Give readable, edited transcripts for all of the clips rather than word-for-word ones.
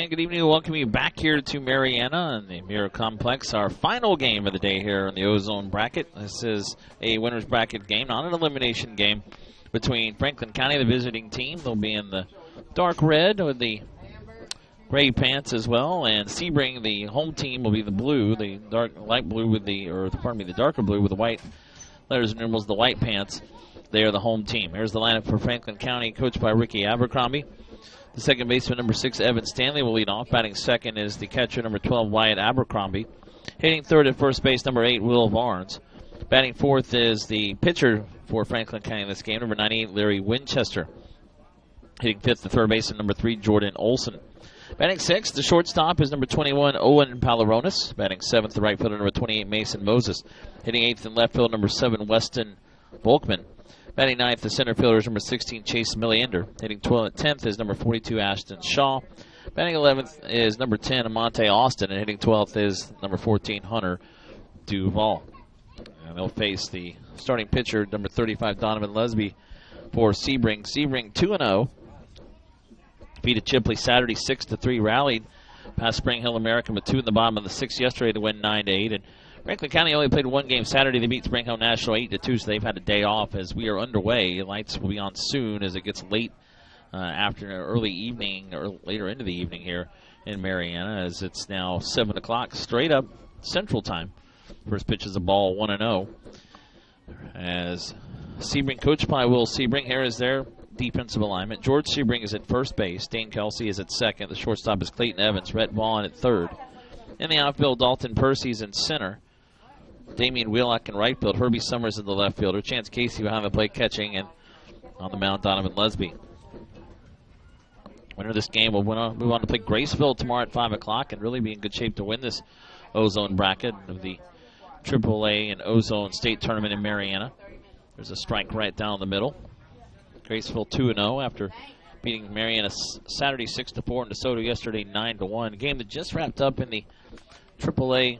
And good evening. Welcome you back here to Mariana and the Mirror Complex. Our final game of the day here in the Ozone bracket. This is a winner's bracket game, not an elimination game, between Franklin County, the visiting team. They'll be in the dark red with the gray pants as well, and Sebring, the home team, will be the blue, the light blue with the darker blue with the white letters and numerals, the white pants. They are the home team. Here's the lineup for Franklin County, coached by Ricky Abercrombie. The second baseman, number 6, Evan Stanley, will lead off. Batting second is the catcher, number 12, Wyatt Abercrombie. Hitting third at first base, number 8, Will Barnes. Batting fourth is the pitcher for Franklin County in this game, number 98, Larry Winchester. Hitting fifth, the third baseman, number 3, Jordan Olson. Batting sixth, the shortstop is number 21, Owen Palaronis. Batting seventh, the right fielder, number 28, Mason Moses. Hitting eighth in left field, number 7, Weston Volkman. Batting ninth, the center fielder is number 16, Chase Milliander. Hitting 10th is number 42, Ashton Shaw. Batting 11th is number 10, Amonte Austin. And hitting 12th is number 14, Hunter Duval. And they'll face the starting pitcher, number 35, Donovan Lesby, for Sebring. Sebring 2-0. Defeated Chipley Saturday 6-3. Rallied past Spring Hill American with 2 in the bottom of the 6th yesterday to win 9-8. And Franklin County only played one game Saturday. They beat Spring Hill National 8-2, so they've had a day off as we are underway. Lights will be on soon as it gets late after early evening or later into the evening here in Mariana, as it's now 7 o'clock straight up Central Time. First pitch is a ball 1-0. As Sebring, coached by Will Sebring, here is their defensive alignment. George Sebring is at first base. Dane Kelsey is at second. The shortstop is Clayton Evans. Rhett Vaughn at third. In the outfield, Dalton Percy's in center. Damian Wheelock in right field. Herbie Summers in the left fielder. Chance Casey behind the plate catching, and on the mound, Donovan Lesby. Winner of this game will move on to play Graceville tomorrow at 5 o'clock and really be in good shape to win this Ozone bracket of the AAA and Ozone State Tournament in Mariana. There's a strike right down the middle. Graceville 2-0 after beating Mariana Saturday 6-4 and DeSoto yesterday 9-1. A game that just wrapped up in the AAA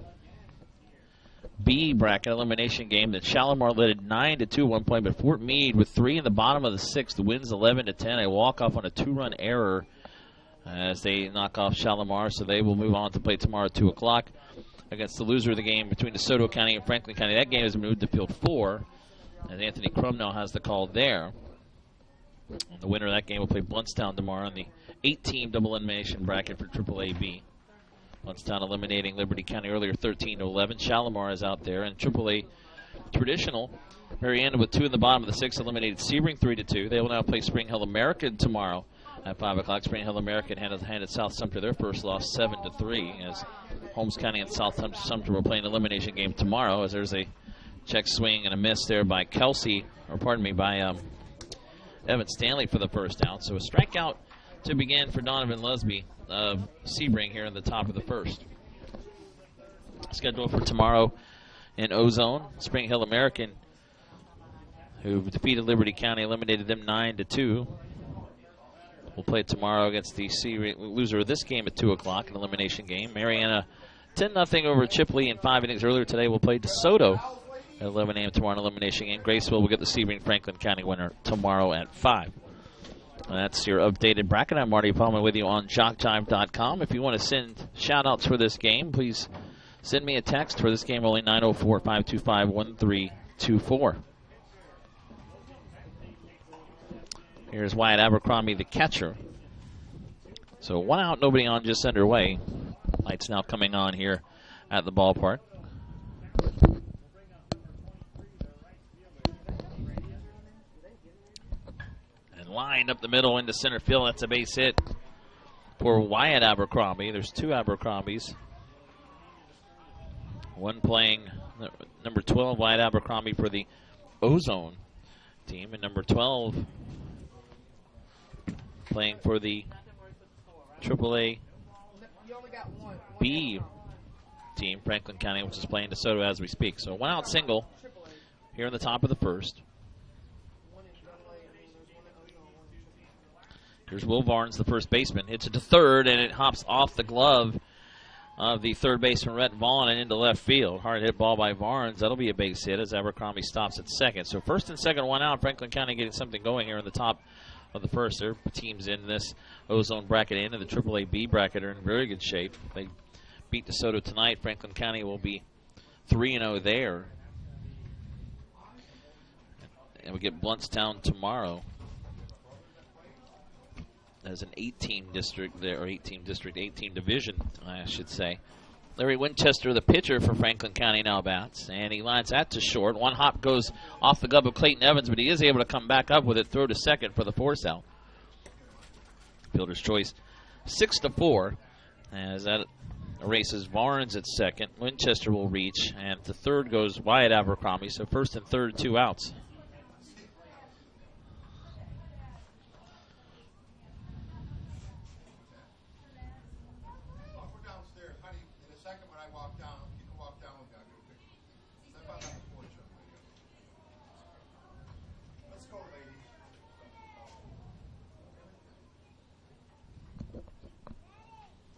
B bracket elimination game that Shalimar led at 9-2 one point, but Fort Meade with 3 in the bottom of the 6th wins 11-10. A walk-off on a 2-run error as they knock off Shalimar, so they will move on to play tomorrow at 2 o'clock against the loser of the game between DeSoto County and Franklin County. That game has moved to Field 4, and Anthony Crum now has the call there. And the winner of that game will play Bluntstown tomorrow in the 8-team double elimination bracket for AAA B. Bluntstown eliminating Liberty County earlier 13-11. Shalimar is out there. And AAA traditional, Mariana with 2 in the bottom of the 6th eliminated Sebring 3-2. They will now play Spring Hill American tomorrow at 5 o'clock. Spring Hill American handed South Sumter their first loss 7-3 as Holmes County and South Sumter will play an elimination game tomorrow, as there's a check swing and a miss there by by Evan Stanley for the first out. So a strikeout to begin for Donovan Lesby of Sebring here in the top of the first. Scheduled for tomorrow in Ozone, Spring Hill American, who defeated Liberty County, eliminated them 9-2. We'll play tomorrow against the loser of this game at 2 o'clock, an elimination game. Mariana 10-0 over Chipley in 5 innings earlier today. We'll play DeSoto at 11 a.m. tomorrow, an elimination game. Graceville will get the Sebring Franklin County winner tomorrow at 5. And that's your updated bracket. I'm Marty Palmer with you on JockJive.com. If you want to send shout-outs for this game, please send me a text for this game, only 904-525-1324. Here's Wyatt Abercrombie, the catcher. So 1 out, nobody on, just underway. Lights now coming on here at the ballpark. Lined up the middle into center field. That's a base hit for Wyatt Abercrombie. There's 2 Abercrombies. One playing number 12, Wyatt Abercrombie, for the Ozone team, and number 12 playing for the AAA B team, Franklin County, which is playing DeSoto as we speak. So 1 out single here in the top of the first. Here's Will Barnes, the first baseman. Hits it to third, and it hops off the glove of the third baseman, Rhett Vaughn, and into left field. Hard hit ball by Barnes. That'll be a base hit as Abercrombie stops at second. So first and second, 1 out. Franklin County getting something going here in the top of the first. Their teams in this Ozone bracket and in the AAA B bracket are in very good shape. They beat DeSoto tonight. Franklin County will be 3-0 there. And we get Bluntstown tomorrow as an 8-team district there, or 8-team division, I should say. Larry Winchester, the pitcher for Franklin County, now bats, and he lines that to short. One hop goes off the glove of Clayton Evans, but he is able to come back up with it, throw to second for the force out. Fielder's choice, 6-4, as that erases Barnes at second. Winchester will reach, and to third goes Wyatt Abercrombie, so first and third, 2 outs.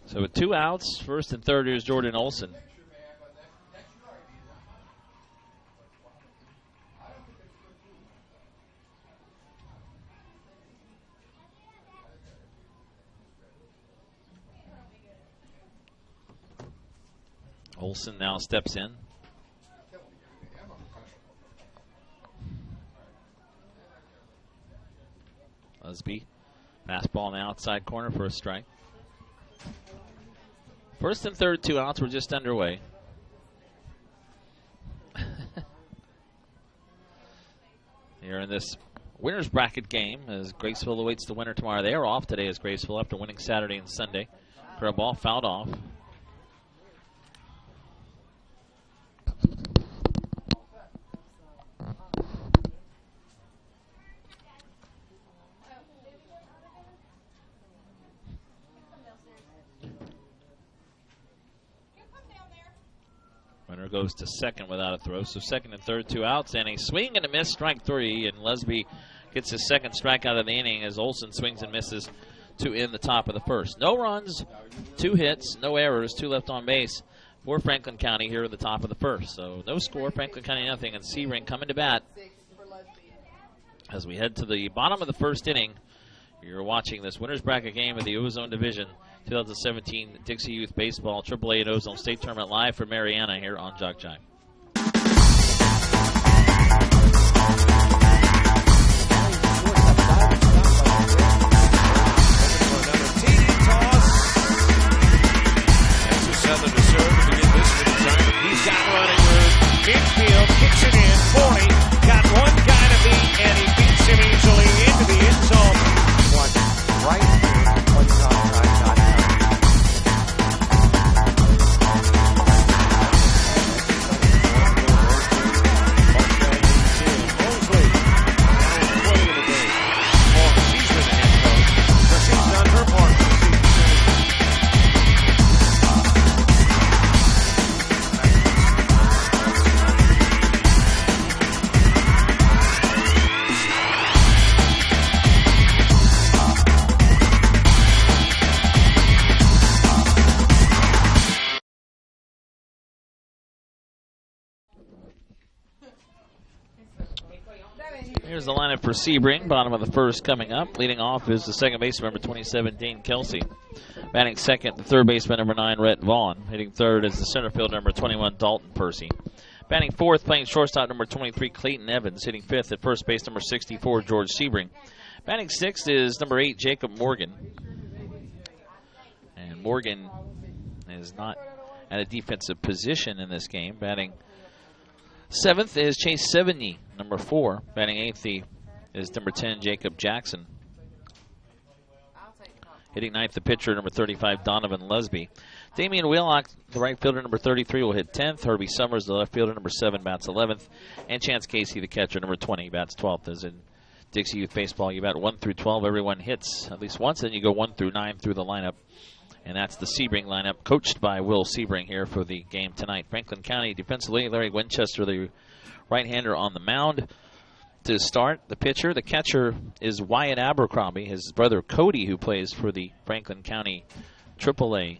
So with 2 outs, first and third, here's Jordan Olson. Olson now steps in. Lesby, fastball in the outside corner for a strike. First and third, 2 outs. We're just underway. Here in this winner's bracket game, as Graceville awaits the winner tomorrow. They are off today as Graceville after winning Saturday and Sunday. For a ball fouled off. Runner goes to second without a throw. So second and third, 2 outs, and a swing and a miss, strike 3. And Lesby gets his second strikeout of the inning as Olson swings and misses to end the top of the first. No runs, 2 hits, no errors, 2 left on base for Franklin County here at the top of the first. So no score, Franklin County nothing, and Sebring coming to bat as we head to the bottom of the first inning. You're watching this winner's bracket game of the Ozone Division 2017 Dixie Youth Baseball AAA and Ozone State Tournament live from Mariana here on JockJive. Southern to serve to begin this inning. He's got running room. Infield kicks it in. 40. Got one guy to beat, and he beats him easily into the end zone. Right here. Here's the lineup for Sebring, bottom of the first coming up. Leading off is the second baseman, number 27, Dane Kelsey. Batting second, the third baseman, number 9, Rhett Vaughn. Hitting third is the center field, number 21, Dalton Percy. Batting fourth, playing shortstop, number 23, Clayton Evans. Hitting fifth at first base, number 64, George Sebring. Batting sixth is number 8, Jacob Morgan. And Morgan is not at a defensive position in this game. Batting seventh is Chase Sevigny, number 4. Batting eighth is number 10, Jacob Jackson. Hitting ninth, the pitcher, number 35, Donovan Lesby. Damian Wheelock, the right fielder, number 33, will hit 10th. Herbie Summers, the left fielder, number 7, bats 11th. And Chance Casey, the catcher, number 20, bats 12th. As in Dixie Youth Baseball, you bat 1 through 12. Everyone hits at least once, and you go 1 through 9 through the lineup. And that's the Sebring lineup, coached by Will Sebring here for the game tonight. Franklin County defensively, Larry Winchester, the right-hander on the mound. To start, the pitcher, the catcher is Wyatt Abercrombie, his brother Cody, who plays for the Franklin County AAA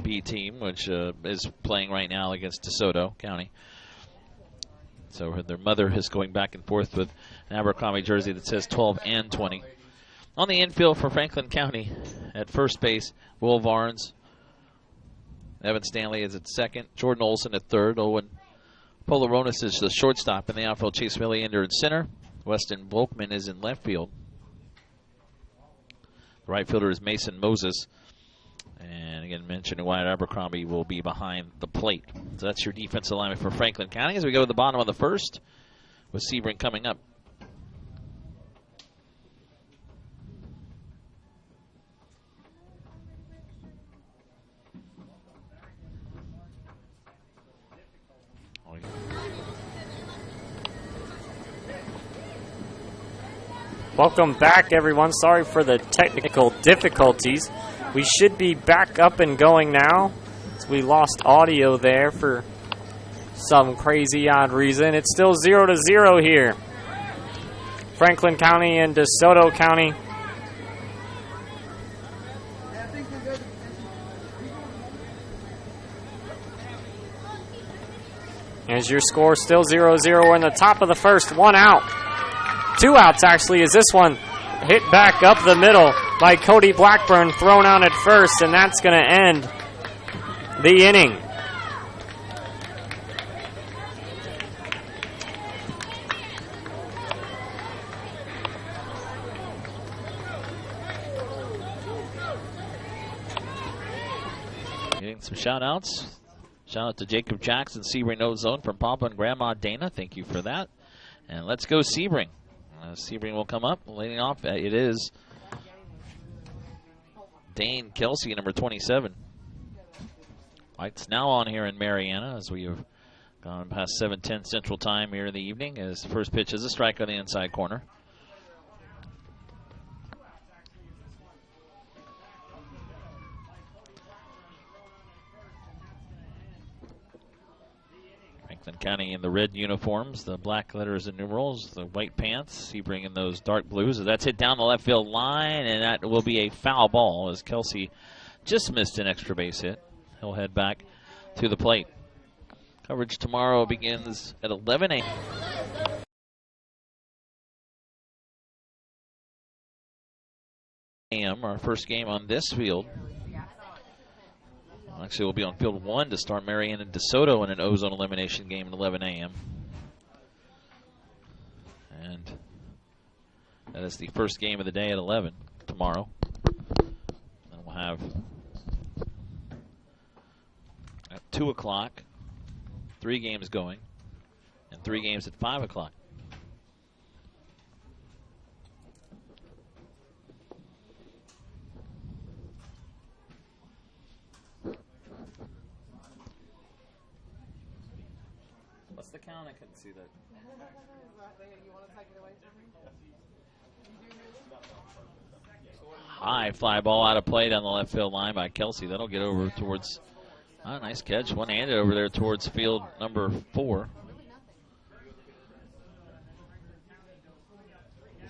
B team, which is playing right now against DeSoto County. So their mother is going back and forth with an Abercrombie jersey that says 12 and 20. On the infield for Franklin County at first base, Will Varnes. Evan Stanley is at second. Jordan Olson at third. Owen Polaronis is the shortstop. In the outfield, Chase Milliander in center. Weston Volkman is in left field. The right fielder is Mason Moses. And again, mentioning Wyatt Abercrombie will be behind the plate. So that's your defensive alignment for Franklin County as we go to the bottom of the first with Sebring coming up. Welcome back, everyone. Sorry for the technical difficulties. We should be back up and going now. So we lost audio there for some crazy odd reason. It's still 0-0 here. Franklin County and DeSoto County. As your score still 0-0. We're in the top of the first. 1 out. 2 outs, actually, as this one hit back up the middle by Cody Blackburn, thrown out at first, and that's going to end the inning. Getting some shout-outs. Shout out to Jacob Jackson, Sebring Ozone from Papa and Grandma Dana. Thank you for that. And let's go Sebring. Sebring will come up, leading off. It is Dane Kelsey, number 27. Lights now on here in Marianna as we have gone past 7:10 Central Time here in the evening. As the first pitch is a strike on the inside corner. Franklin County in the red uniforms, the black letters and numerals, the white pants. Sebring in those dark blues. That's hit down the left field line, and that will be a foul ball as Kelsey just missed an extra base hit. He'll head back to the plate. Coverage tomorrow begins at 11 a.m. Our first game on this field. Actually, we'll be on field 1 to start Marianna and DeSoto in an Ozone elimination game at 11 a.m. And that is the first game of the day at 11 tomorrow. Then we'll have at 2 o'clock, 3 games going, and 3 games at 5 o'clock. The count, I couldn't see that. High fly ball out of play down the left field line by Kelsey. That'll get over towards, nice catch, one-handed over there towards field number 4.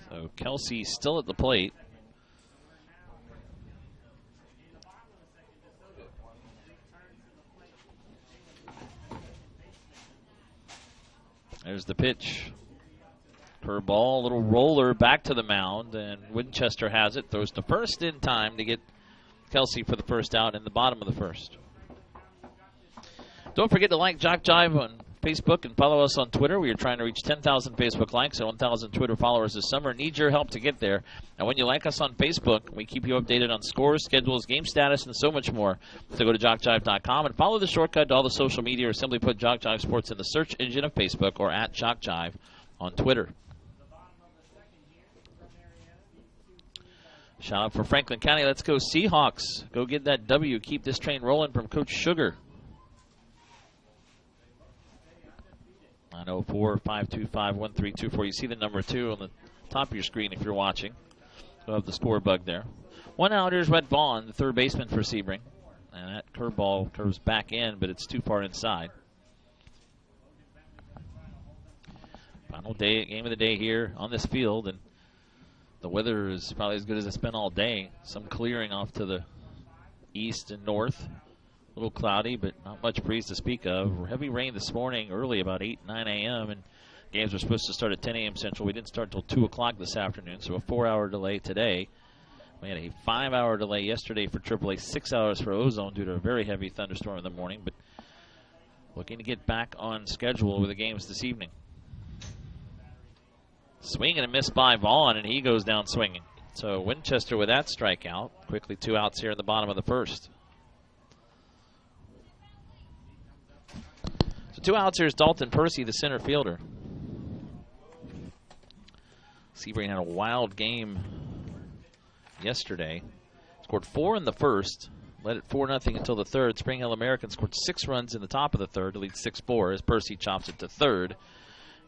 So Kelsey still at the plate. There's the pitch. Curveball, little roller back to the mound, and Winchester has it. Throws to first in time to get Kelsey for the first out in the bottom of the first. Don't forget to like JockJive on Facebook and follow us on Twitter. We are trying to reach 10,000 Facebook likes and 1,000 Twitter followers this summer. Need your help to get there. And when you like us on Facebook, we keep you updated on scores, schedules, game status, and so much more. So go to JockJive.com and follow the shortcut to all the social media, or simply put JockJive Sports in the search engine of Facebook or at JockJive on Twitter. Shout out for Franklin County. Let's go Seahawks. Go get that W. Keep this train rolling from Coach Sugar. 904-525-1324. You see the number 2 on the top of your screen if you're watching. We'll have the score bug there. 1 out, here's Rhett Vaughn, the third baseman for Sebring. And that curveball curves back in, but it's too far inside. Final game of the day here on this field, and the weather is probably as good as it's been all day. Some clearing off to the east and north. A little cloudy, but not much breeze to speak of. Heavy rain this morning early, about 8, 9 a.m., and Games were supposed to start at 10 a.m. Central. We didn't start until 2 o'clock this afternoon, so a 4-hour delay today. We had a 5-hour delay yesterday for AAA, 6 hours for Ozone due to a very heavy thunderstorm in the morning, but looking to get back on schedule with the games this evening. Swing and a miss by Vaughn, and he goes down swinging. So Winchester with that strikeout. Quickly 2 outs here in the bottom of the first. So 2 outs here is Dalton Percy, the center fielder. Sebring had a wild game yesterday. Scored 4 in the first. Led it 4-0 until the third. Spring Hill American scored 6 runs in the top of the third to lead 6-4 as Percy chops it to third.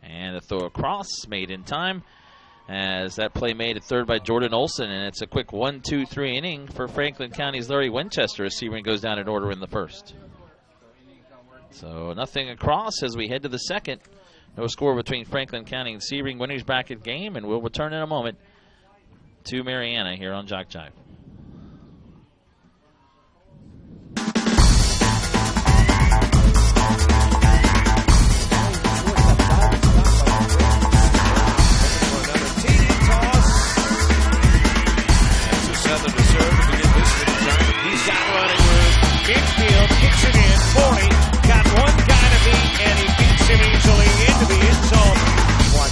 And a throw across made in time as that play made at third by Jordan Olson. And it's a quick 1-2-3 inning for Franklin County's Larry Winchester as Sebring goes down in order in the first. So nothing across as we head to the second. No score between Franklin County and Sebring. Winners bracket game, and we'll return in a moment to Mariana here on JockJive. Infield kicks it in, 40, got one guy to beat, and he beats him easily into the end zone. One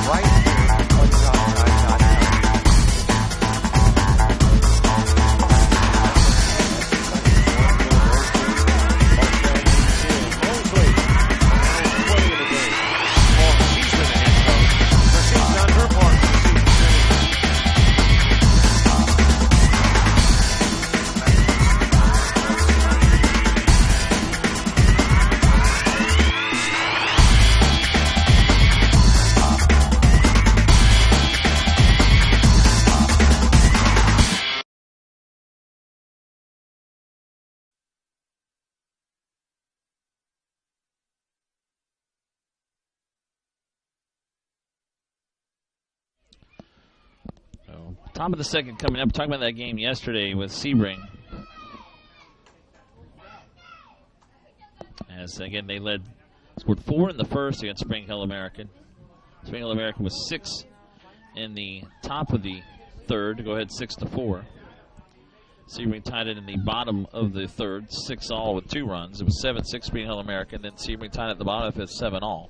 right here on JockJive.com. Mosley, 20 in the game. Oh, she's in the end zone. So she's done her part. Top of the second coming up. Talking about that game yesterday with Sebring. As again they scored 4 in the first against Spring Hill American. Spring Hill American was 6 in the top of the third to go ahead 6-4. Sebring tied it in the bottom of the third, 6-all with 2 runs. It was 7-6 Spring Hill American. Then Sebring tied it at the bottom of the fifth, 7-all.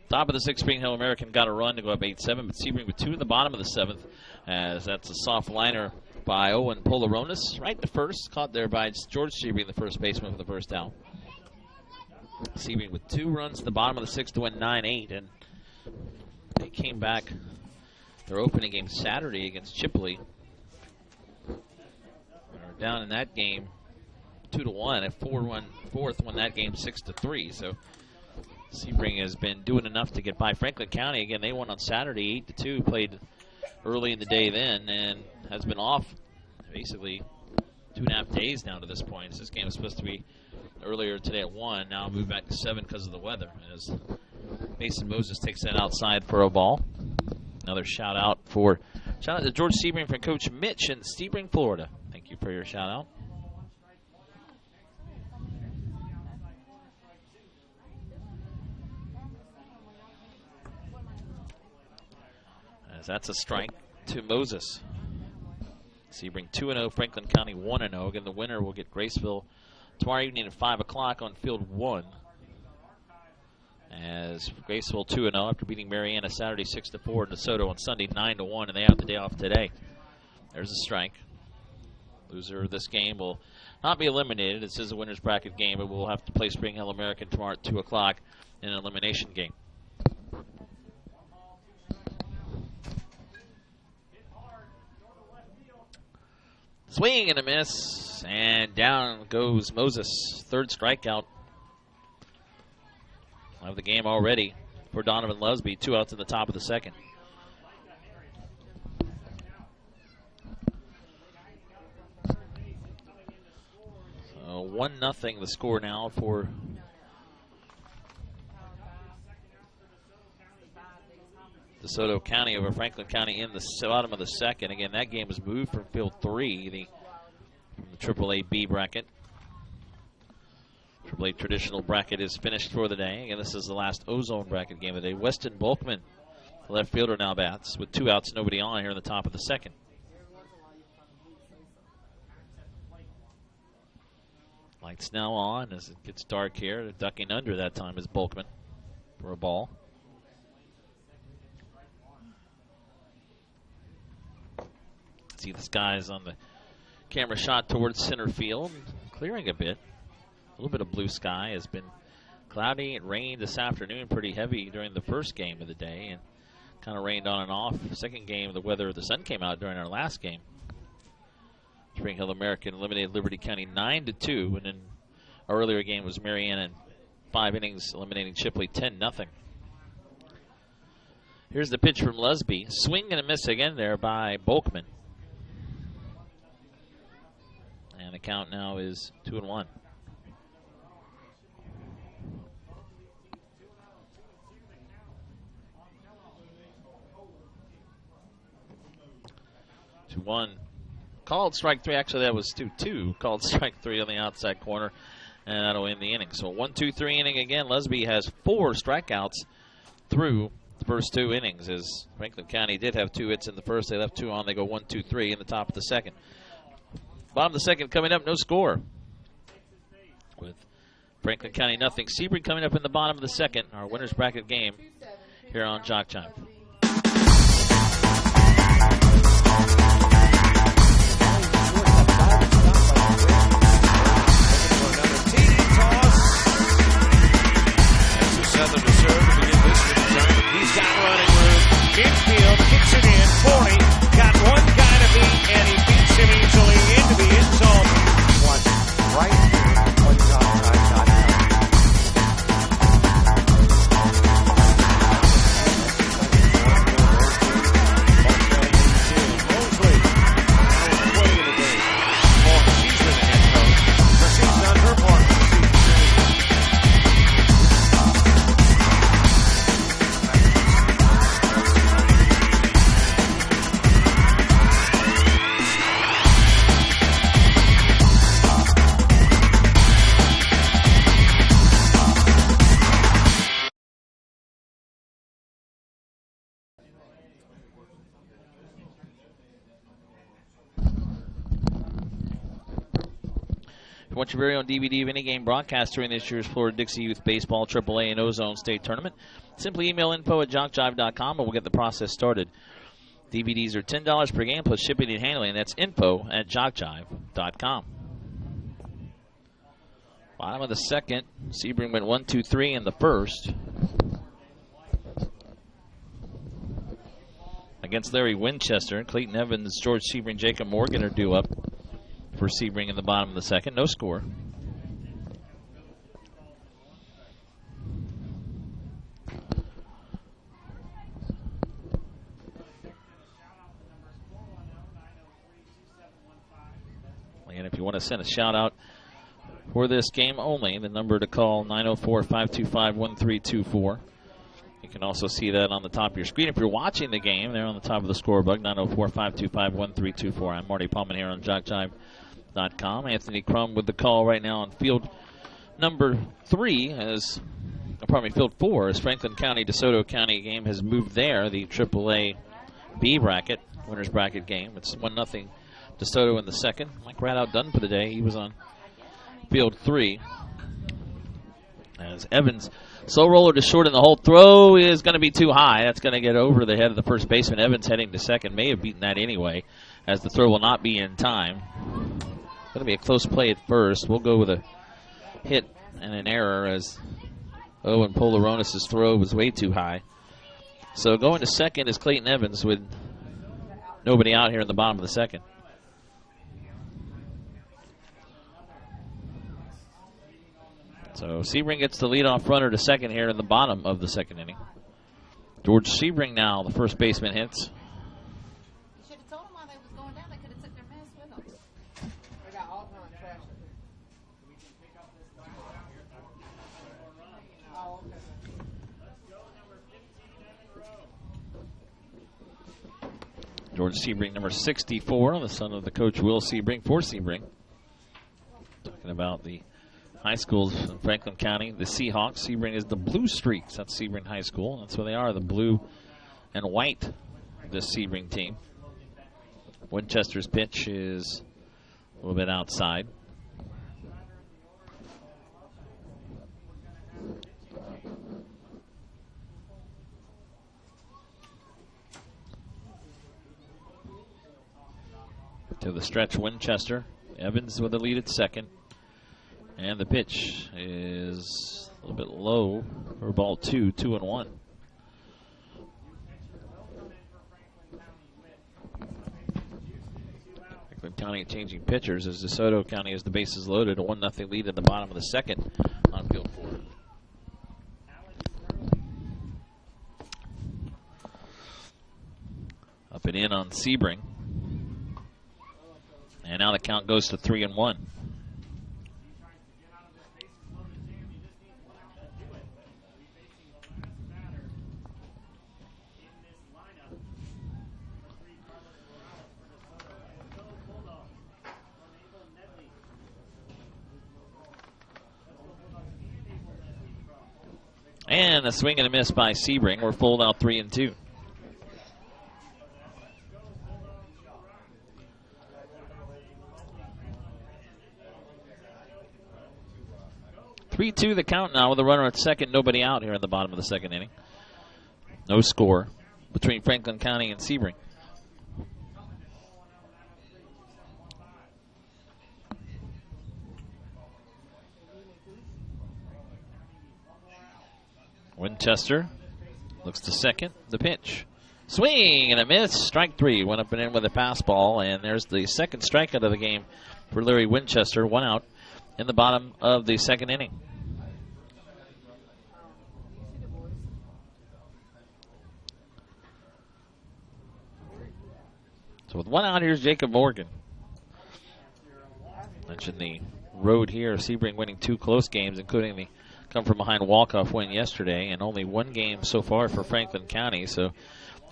Top of the sixth, Spring Hill American got a run to go up 8-7, but Sebring with 2 in the bottom of the seventh, as that's a soft liner by Owen Polaronis. Right to first, caught there by George Sebring, the first baseman, for the first out. Sebring with 2 runs at the bottom of the sixth to win 9-8, and they came back their opening game Saturday against Chipley. They were down in that game 2-1, a 4-1 fourth, won that game 6-3. So Sebring has been doing enough to get by Franklin County. Again, they won on Saturday 8-2, played early in the day then, and has been off basically 2.5 days now to this point. This game was supposed to be earlier today at 1, now moved back to 7 because of the weather. As Mason Moses takes that outside for a ball. Another shout out to George Sebring from Coach Mitch in Sebring, Florida. Thank you for your shout out. As that's a strike to Moses. Sebring 2-0, Franklin County 1-0. Again, the winner will get Graceville tomorrow evening at 5 o'clock on field 1. As Graceville 2-0 after beating Mariana Saturday 6-4 and DeSoto on Sunday 9-1, and they have the day off today. There's a strike. Loser of this game will not be eliminated. This is a winner's bracket game, but we'll have to play Spring Hill American tomorrow at 2 o'clock in an elimination game. Swing and a miss, and down goes Moses. Third strikeout of the game already for Donovan Lusby. 2 outs in the top of the second. So 1-0 the score now for DeSoto County over Franklin County in the bottom of the second. Again, that game was moved from field 3 from the AAA B bracket. AAA traditional bracket is finished for the day. Again, this is the last Ozone bracket game of the day. Weston Bulkman, the left fielder, now bats with 2 outs, nobody on here in the top of the second. Lights now on as it gets dark here. Ducking under that time is Bulkman for a ball. See the skies on the camera shot towards center field, clearing a bit. A little bit of blue sky. Has been cloudy. It rained this afternoon pretty heavy during the first game of the day and kind of rained on and off. Second game, the sun came out during our last game. Spring Hill American eliminated Liberty County 9-2, and then our earlier game was Mariana in 5 innings, eliminating Chipley 10-0. Here's the pitch from Lusby. Swing and a miss again there by Bulkman. And the count now is 2-1. One called strike 3. Actually, that was 2-2. Called strike 3 on the outside corner, and that'll end the inning. So 1-2-3 inning again. Lusby has 4 strikeouts through the first 2 innings. As Franklin County did have 2 hits in the first, they left 2 on. They go 1-2-3 in the top of the second. Bottom of the second coming up, no score. With Franklin County nothing. Sebring coming up in the bottom of the second. Our winner's bracket game here on JockJive. Southern to serve to begin this inning. He's got running room. Infield kicks it in. 40. Got one guy to beat, and he beats him easily into the end zone. Watch right here on JockJive.com. Mosley. That was 20 in the game. She's been the head coach. So she's done her part. If you want your very own DVD of any game broadcast during this year's Florida-Dixie Youth Baseball AAA and Ozone State Tournament, simply email info@jockjive.com and we'll get the process started. DVDs are $10 per game plus shipping and handling. That's info@jockjive.com. Bottom of the second, Sebring went 1-2-3 in the first. Against Larry Winchester, Clayton Evans, George Sebring, Jacob Morgan are due up for Sebring in the bottom of the second. No score. And if you want to send a shout out for this game only, the number to call 904-525-1324. You can also see that on the top of your screen. If you're watching the game, there on the top of the scorebook, 904-525-1324. I'm Marty Palman here on JockJive.com. Anthony Crum with the call right now on field number 3, field 4, as Franklin County DeSoto County game has moved there. The AAA B bracket, winner's bracket game. It's 1-0 DeSoto in the second. Mike Rat outdone for the day. He was on field 3. As Evans, slow roller to short, and the whole throw is going to be too high. That's going to get over the head of the first baseman. Evans heading to second. May have beaten that anyway, as the throw will not be in time. Going to be a close play at first. We'll go with a hit and an error, as Owen Polaronis' throw was way too high. So going to second is Clayton Evans with nobody out here in the bottom of the second. So Sebring gets the leadoff runner to second here in the bottom of the second inning. George Sebring now, the first baseman, hits. You should have told them while they was going down. They could have took their mess with them. They got all kinds of trash up there. Oh, okay. George Sebring, number 64, the son of the coach Will Sebring, for Sebring. Talking about the high schools in Franklin County. The Seahawks. Sebring is the Blue Streaks. That's Sebring High School. That's what they are, the blue and white, this Sebring team. Winchester's pitch is a little bit outside. To the stretch, Winchester. Evans with the lead at second. And the pitch is a little bit low for ball 2-2-1. Franklin County changing pitchers as DeSoto County has the bases loaded. A 1-0 lead in the bottom of the second on field 4. Up and in on Sebring. And now the count goes to 3-1. And a swing and a miss by Sebring. We're full out 3-2. 3-2 the count now with a runner at second, nobody out here in the bottom of the second inning. No score between Franklin County and Sebring. Winchester looks to second. The pitch. Swing and a miss. Strike 3. Went up and in with a pass ball, and there's the second strikeout of the game for Larry Winchester. 1 out in the bottom of the second inning. So with 1 out, here's Jacob Morgan. Mentioned the road here. Sebring winning 2 close games, including the come from behind walk-off win yesterday, and only 1 game so far for Franklin County. So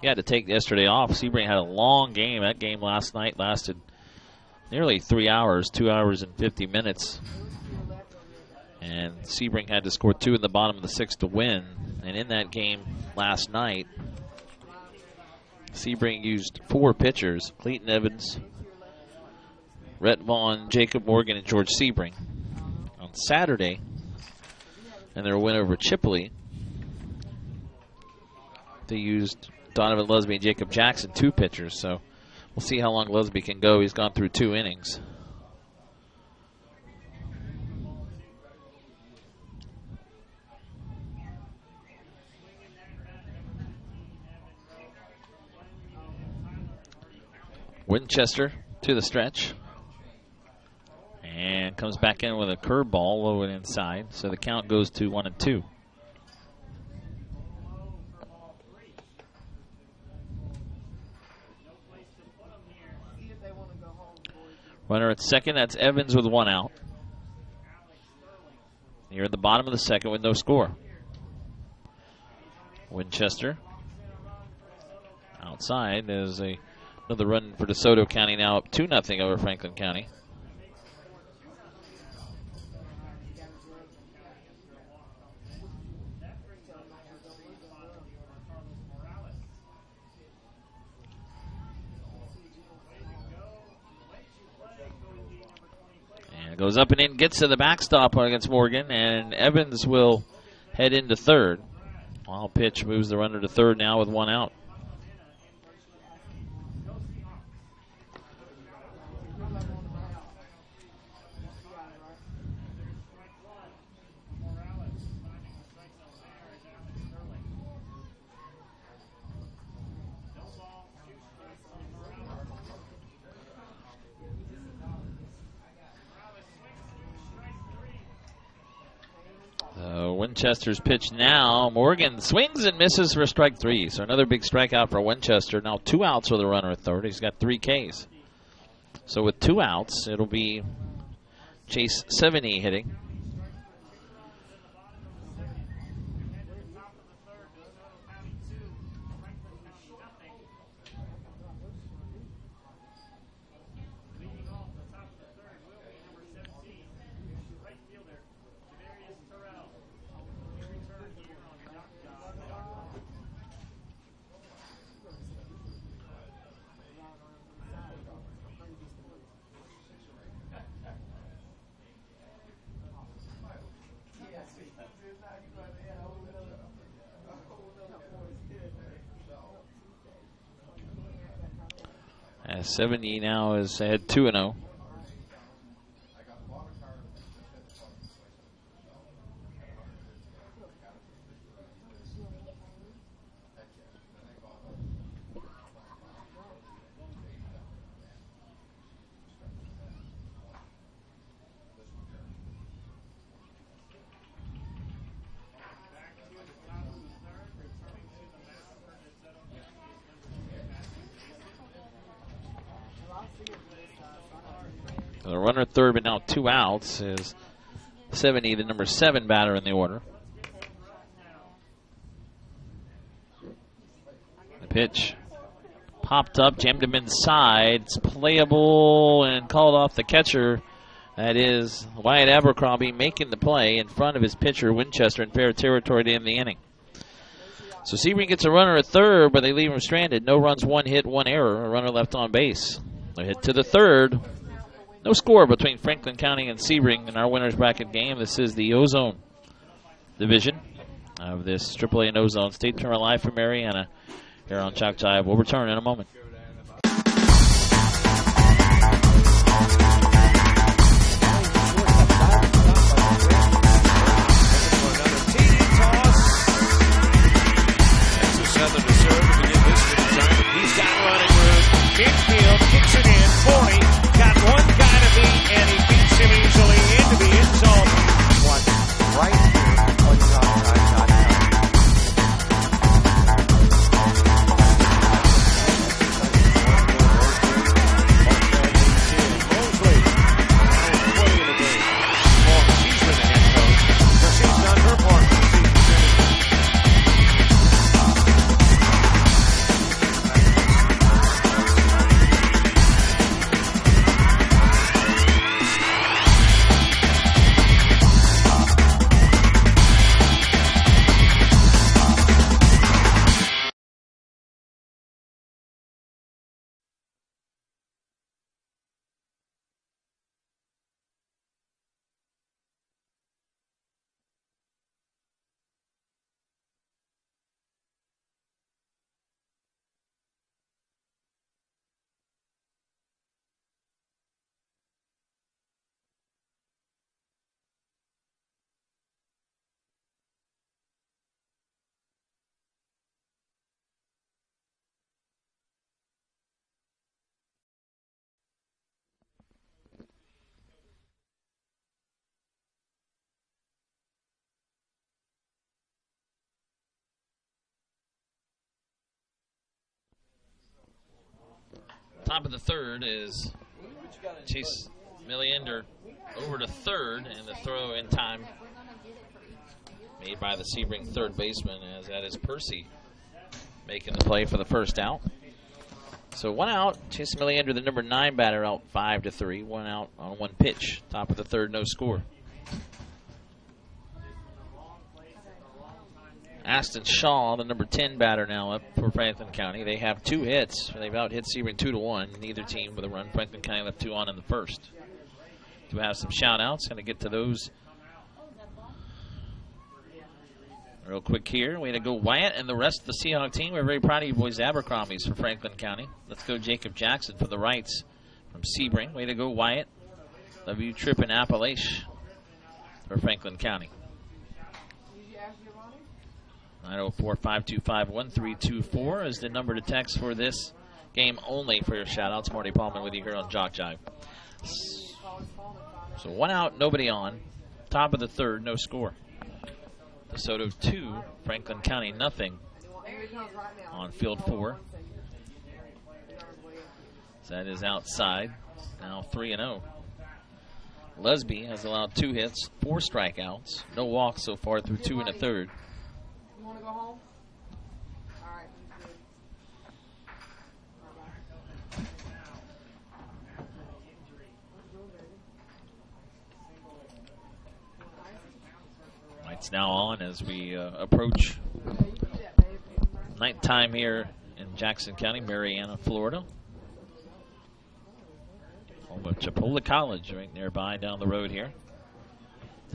he had to take yesterday off. Sebring had a long game. That game last night lasted nearly 3 hours, 2 hours and 50 minutes. And Sebring had to score 2 in the bottom of the 6th to win. And in that game last night, Sebring used 4 pitchers: Clayton Evans, Rhett Vaughn, Jacob Morgan, and George Sebring. On Saturday, and their win over Chipley, they used Donovan Lesby and Jacob Jackson, 2 pitchers. So we'll see how long Lesby can go. He's gone through 2 innings. Winchester to the stretch. And comes back in with a curveball low and inside. So the count goes to 1-2. Runner at second, that's Evans with 1 out. Here at the bottom of the second with no score. Winchester outside. There's another run for DeSoto County, now up 2-0 over Franklin County. Goes up and in, gets to the backstop against Morgan, and Evans will head into third. Wild pitch moves the runner to third now with 1 out. Winchester's pitch now. Morgan swings and misses for strike 3. So another big strikeout for Winchester. Now 2 outs with a runner at third. He's got 3 Ks. So with 2 outs, it'll be Chase Seveny hitting. As 70 now is ahead 2-0. The runner at third, but now 2 outs, is 70, the number 7 batter in the order. The pitch popped up, jammed him inside. It's playable and called off the catcher. That is Wyatt Abercrombie making the play in front of his pitcher, Winchester, in fair territory to end the inning. So Sebring gets a runner at third, but they leave him stranded. No runs, 1 hit, 1 error. A runner left on base. They hit to the third. No score between Franklin County and Sebring in our winner's bracket game. This is the Ozone division of this AAA and Ozone State Tournament live from Mariana here on JockJive. We'll return in a moment. Southern to serve to begin this time. He's got running room. Infield kicks it in. 40. Got one guy to beat, and he beats him easily into the end zone. Watch right here on JockJive.com. Mosley. Now 20 of the game. Well, she's with the head coach. So she's done her part for the season. Top of the third is Chase Milliander over to third, and the throw in time made by the Sebring third baseman, as that is Percy making the play for the first out. So 1 out. Chase Milliander, the number 9 batter, out 5-3. 1 out on 1 pitch. Top of the third, no score. Aston Shaw, the number 10 batter, now up for Franklin County. They have 2 hits. They've out-hit Sebring 2-1. Neither team with a run. Franklin County left 2 on in the first. Do have some shout-outs. Going to get to those real quick here. Way to go, Wyatt, and the rest of the Seahawk team. We're very proud of you boys, Abercrombies, for Franklin County. Let's go Jacob Jackson for the rights from Sebring. Way to go, Wyatt. Love you, Tripp and Appalachia for Franklin County. 904-525-1324 is the number to text for this game only for your shout-outs. Marty Paulman with you here on JockJive. So 1 out, nobody on. Top of the third, no score. DeSoto 2, Franklin County nothing on field 4. So that is outside. Now 3-0. Lesby has allowed 2 hits, 4 strikeouts, no walks so far through 2 1/3. You want to go home? All right. Lights now on as we approach nighttime here in Jackson County, Mariana, Florida. Home of Chipola College right nearby down the road here.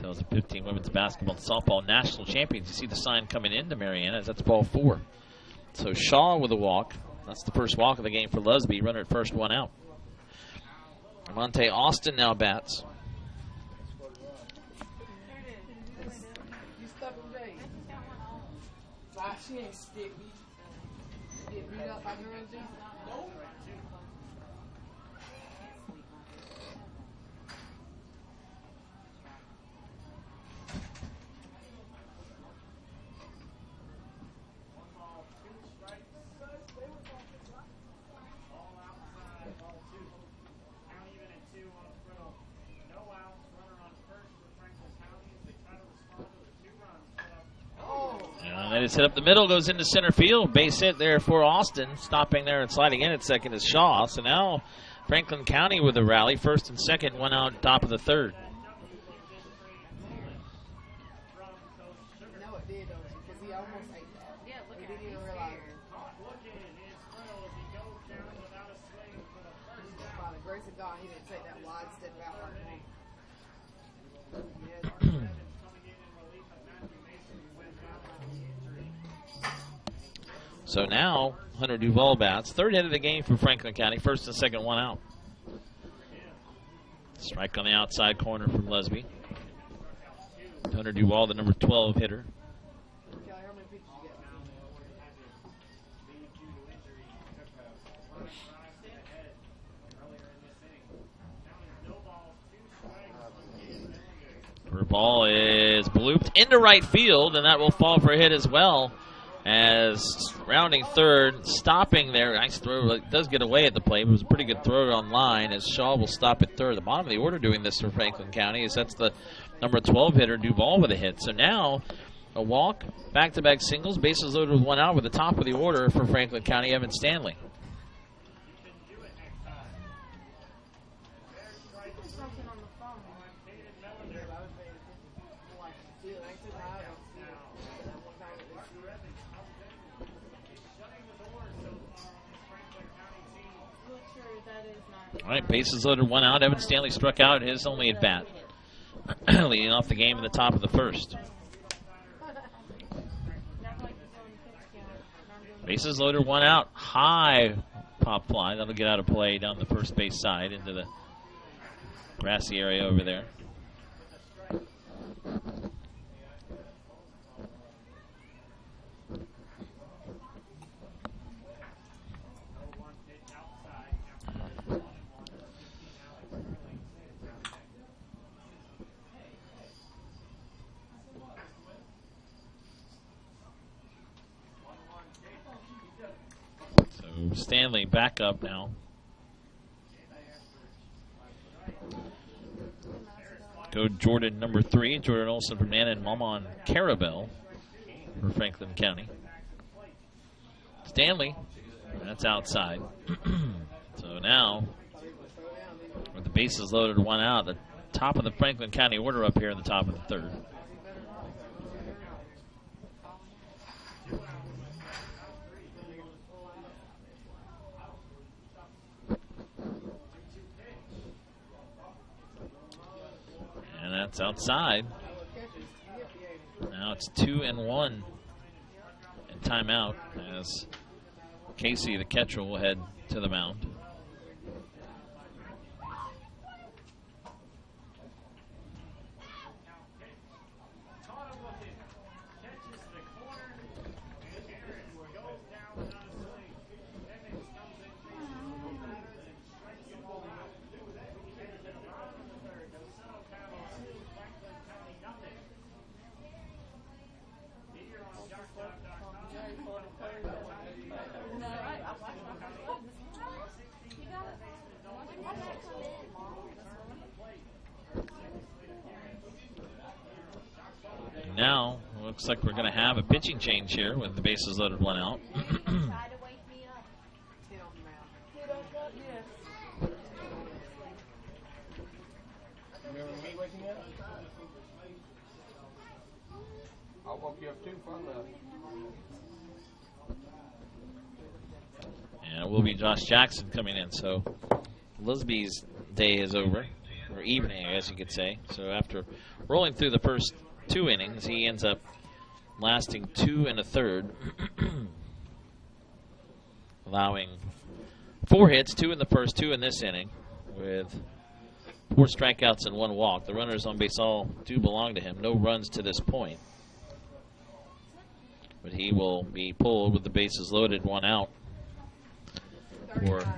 Tells the 15 women's basketball and softball national champions. You see the sign coming into Mariana as that's ball 4. So Shaw with a walk, That's the first walk of the game for Lusby. Runner at first, one out. Monte Austin now bats. She ain't sticky. Get beat up by girls, G? Nope. And it's hit up the middle, goes into center field. Base hit there for Austin. Stopping there and sliding in at second is Shaw. So now Franklin County with a rally. First and second, one out, top of the third. You know it did, don't you? Because he almost ate that. Yeah, look at him. He didn't even realize it. By the grace of God, he didn't take that wide step out like me. So now Hunter Duval bats. Third hit of the game for Franklin County. First and second, one out. Strike on the outside corner from Lusby. Hunter Duval, the number 12 hitter. Her ball is blooped into right field, and that will fall for a hit as well. As rounding third, stopping there. Nice throw. It does get away at the plate. It was a pretty good throw on line as Shaw will stop at third. The bottom of the order doing this for Franklin County is that's the number 12 hitter, Duval, with a hit. So now a walk, back-to-back singles, bases loaded with one out with the top of the order for Franklin County, Evan Stanley. All right, bases loaded, one out. Evan Stanley struck out his only at bat, leading off the game in the top of the first. Bases loaded, one out. High pop fly. That'll get out of play down the first base side into the grassy area over there. Stanley back up now. Go Jordan number 3. Jordan Olson from Nana and Mamon Carabel for Franklin County. Stanley, that's outside. So now, with the bases loaded, one out, the top of the Franklin County order up here in the top of the third. And that's outside. Now it's 2-1 and timeout as Casey, the catcher, will head to the mound. Now, looks like we're going to have a pitching change here with the bases loaded, one out. I'll woke you up too, fun left. And it will be Josh Jackson coming in. So Lisby's day is over, or evening, I guess you could say. So after rolling through the first 2 innings, he ends up lasting 2 1/3. allowing 4 hits, 2 in the first, 2 in this inning, with 4 strikeouts and 1 walk. The runners on base all do belong to him. No runs to this point. But he will be pulled with the bases loaded, 1 out. For 39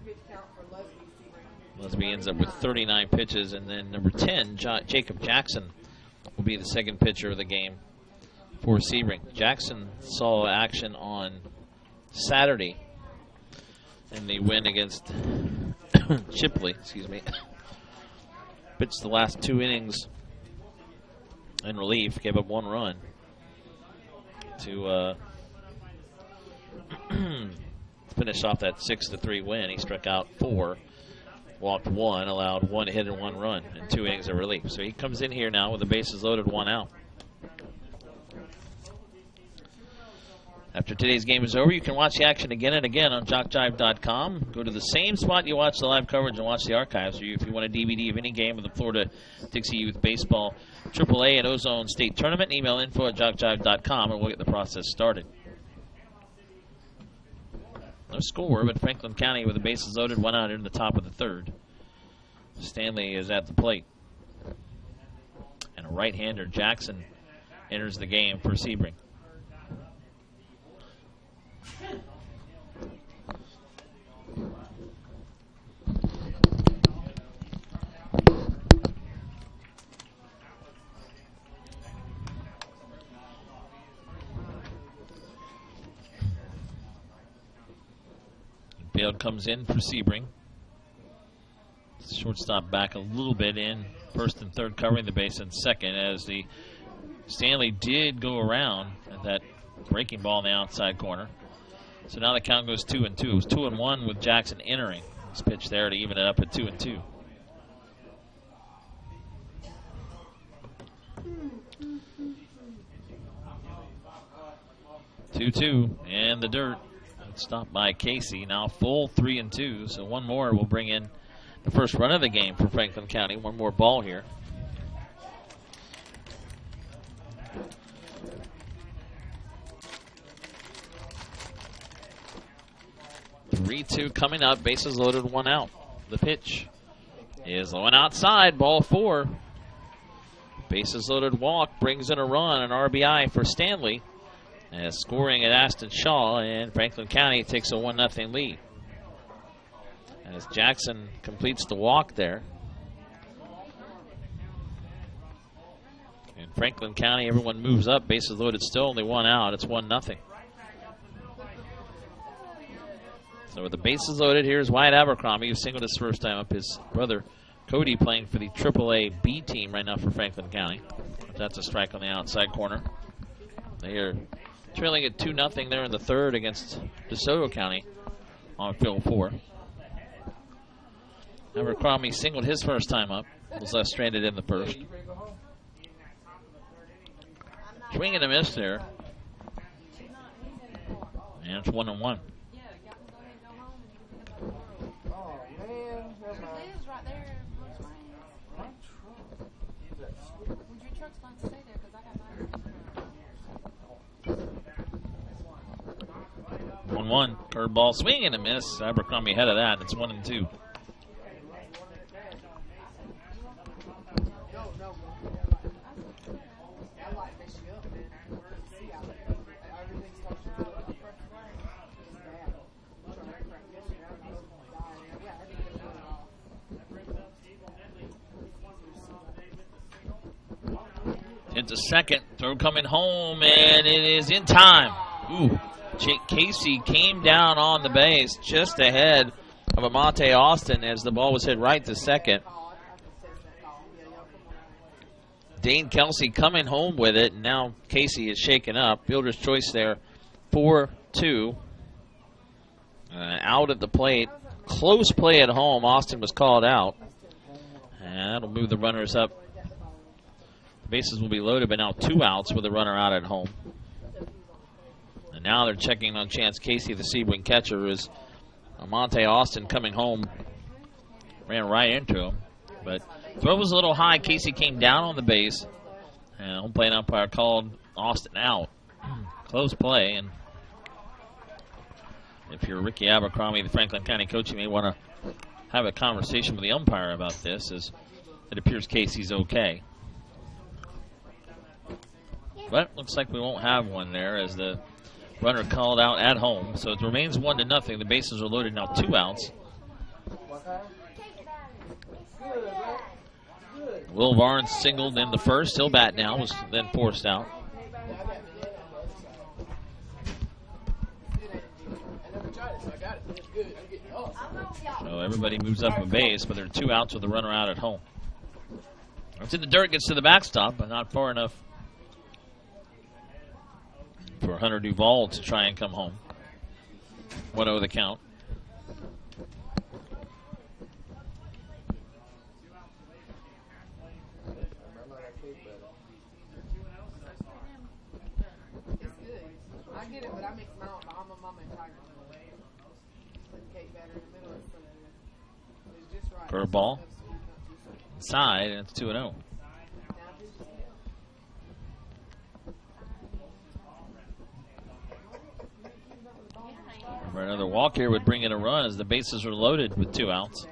pitch count for Leslie. Lesby ends up with 39 pitches, and then number 10, Jacob Jackson, will be the second pitcher of the game for Sebring. Jackson saw action on Saturday in the win against Shipley, pitched the last 2 innings in relief, gave up 1 run to finish off that 6-3 win. He struck out 4, walked 1, allowed 1 hit and 1 run in 2 innings of relief. So he comes in here now with the bases loaded, 1 out. After today's game is over, you can watch the action again and again on JockJive.com. Go to the same spot you watch the live coverage and watch the archives. Or if you want a DVD of any game of the Florida Dixie Youth Baseball AAA and Ozone State Tournament, email info@JockJive.com and we'll get the process started. No score, but Franklin County with the bases loaded, 1 out in the top of the 3rd. Stanley is at the plate. And a right-hander, Jackson, enters the game for Sebring. Field comes in for Sebring. Shortstop back a little bit in first and third, covering the base in second, as the Stanley did go around at that breaking ball in the outside corner. So now the count goes 2-2. It was 2-1 with Jackson entering. His pitch there to even it up at 2-2. And the dirt. Stopped by Casey. Now full 3-2. So 1 more will bring in the first run of the game for Franklin County. 1 more ball here. Three-two coming up. Bases loaded, 1 out. The pitch is the one outside. Ball 4. Bases loaded walk brings in a run, an RBI for Stanley. As scoring at Aston Shaw, and Franklin County takes a 1-0 lead. As Jackson completes the walk there. In Franklin County, everyone moves up. Bases loaded, still only 1 out. It's 1-0. So with the bases loaded, here's Wyatt Abercrombie, who singled his first time up. His brother Cody playing for the AAA B team right now for Franklin County. That's a strike on the outside corner. They are trailing at 2-0 there in the 3rd against DeSoto County on field 4. Abercrombie singled his first time up. Was left stranded in the 1st. Swing and a miss there. And it's 1-1. One curveball, swing and a miss. Abercrombie ahead of that. It's 1-2. It's a second throw coming home, and it is in time. Ooh. Casey came down on the base just ahead of Amante Austin as the ball was hit right to second. Dane Kelsey coming home with it, and now Casey is shaken up. Fielder's choice there, 4-2. Out at the plate. Close play at home. Austin was called out. And that'll move the runners up. The bases will be loaded, but now 2 outs with a runner out at home. And now they're checking on Chance Casey, the Sebring catcher, is Amante Austin coming home. Ran right into him. But throw was a little high. Casey came down on the base. And home plate umpire called Austin out. Close play. And If you're Ricky Abercrombie, the Franklin County coach, you may want to have a conversation with the umpire about this, as it appears Casey's okay. But looks like we won't have one there, as the runner called out at home. So it remains 1-0. The bases are loaded now, 2 outs. Will Barnes singled in the first. He'll bat now, was then forced out. So everybody moves up a base, but there are 2 outs with the runner out at home. It's in the dirt, gets to the backstop, but not far enough for Hunter Duvall to try and come home. 1-0 the count. I get it, but I mix my own alma mama and tiger. Put cake batter in the middle. It's so good. It's just right. Curveball. Inside, and it's 2-0. Another walk here would bring in a run as the bases are loaded with 2 outs.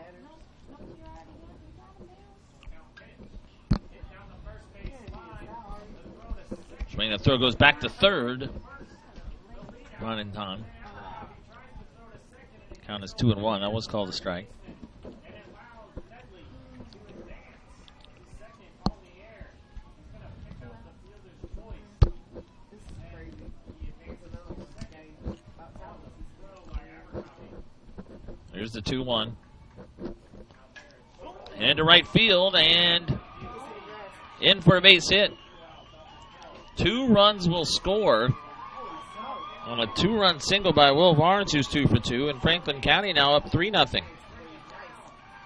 Swing and throw goes back to third. Run in time. Count is 2-1. That was called a strike. Here's the 2-1. And to right field, and in for a base hit. 2 runs will score on a 2-run single by Will Barnes, who's 2 for 2, and Franklin County now up 3-0.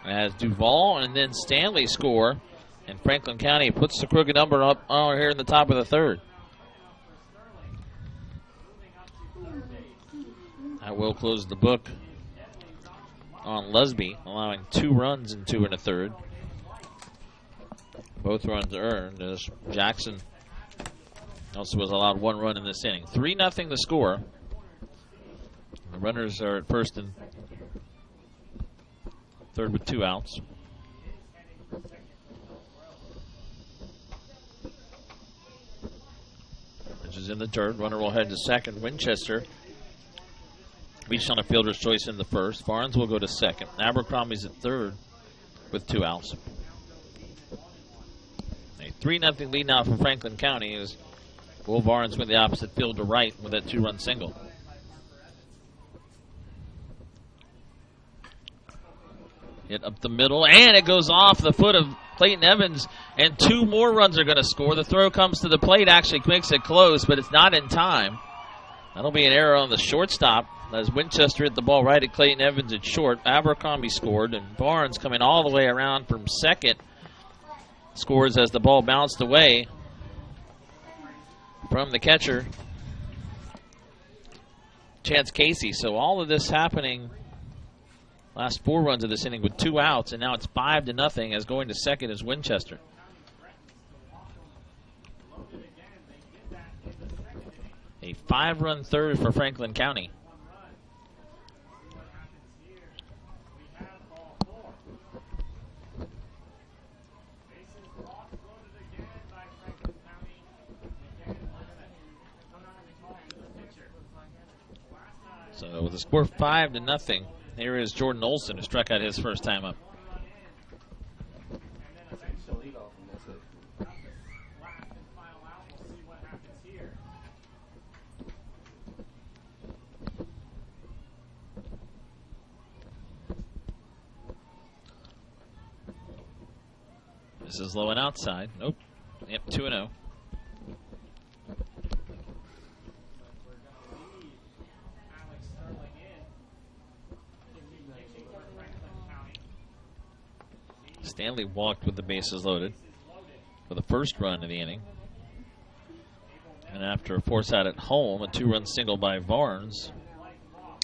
As Duvall and then Stanley score, and Franklin County puts the crooked number up here in the top of the third. That will close the book on Lusby, allowing 2 runs in 2 1/3. Both runs earned, as Jackson also was allowed 1 run in this inning. 3-0 the score. The runners are at first and third with 2 outs. Which is in the dirt. Runner will head to second. Winchester reached on a fielder's choice in the first. Barnes will go to second. Abercrombie's at third with 2 outs. A 3-0 lead now for Franklin County as Will Barnes went the opposite field to right with that 2-run single. Hit up the middle, and it goes off the foot of Clayton Evans, and 2 more runs are going to score. The throw comes to the plate, actually makes it close, but it's not in time. That'll be an error on the shortstop as Winchester hit the ball right at Clayton Evans at short. Abercrombie scored, and Barnes coming all the way around from second scores as the ball bounced away from the catcher, Chance Casey. So all of this happening last 4 runs of this inning with 2 outs, and now it's 5-0 as going to second is Winchester. A 5-run third for Franklin County. So with the score 5-0, here is Jordan Olson, who struck out his first time up. This is low and outside. Nope. Yep, 2-0. Stanley walked with the bases loaded for the first run of the inning. And after a force out at home, a 2-run single by Barnes.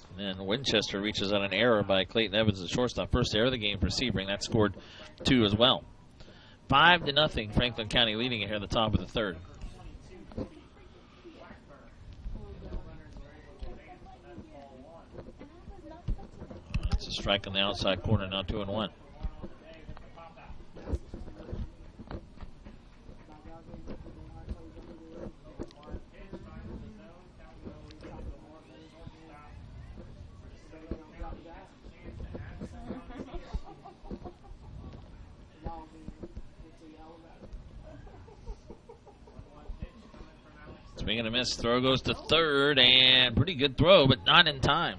And then Winchester reaches on an error by Clayton Evans at shortstop. First error of the game for Sebring. That scored 2 as well. 5-0, Franklin County leading it here at the top of the third. It's a strike on the outside corner, now 2-1. Swing and a miss. Throw goes to third, and pretty good throw, but not in time.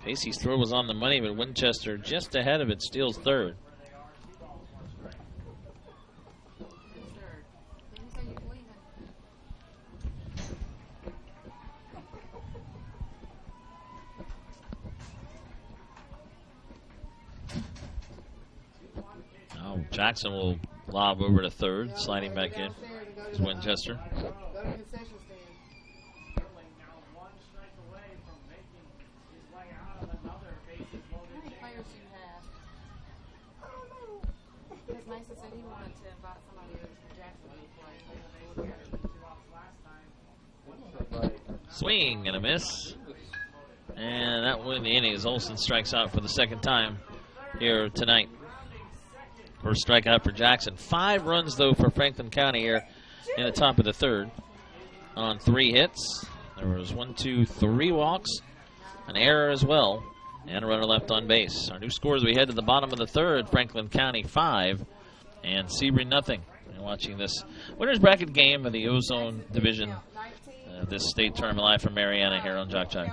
Pacey's throw was on the money, but Winchester just ahead of it steals third. Now Jackson will lob over to third, sliding back in is Winchester. Swing and a miss. And that will win the inning as Olsen strikes out for the second time here tonight. First strikeout for Jackson. 5 runs, though, for Franklin County here in the top of the third on 3 hits. There was 3 walks, an error as well, and a runner left on base. Our new scores, we head to the bottom of the third. Franklin County 5 and Sebring nothing. And watching this winners bracket game of the Ozone Division, this state tournament live from Mariana here on JockJive.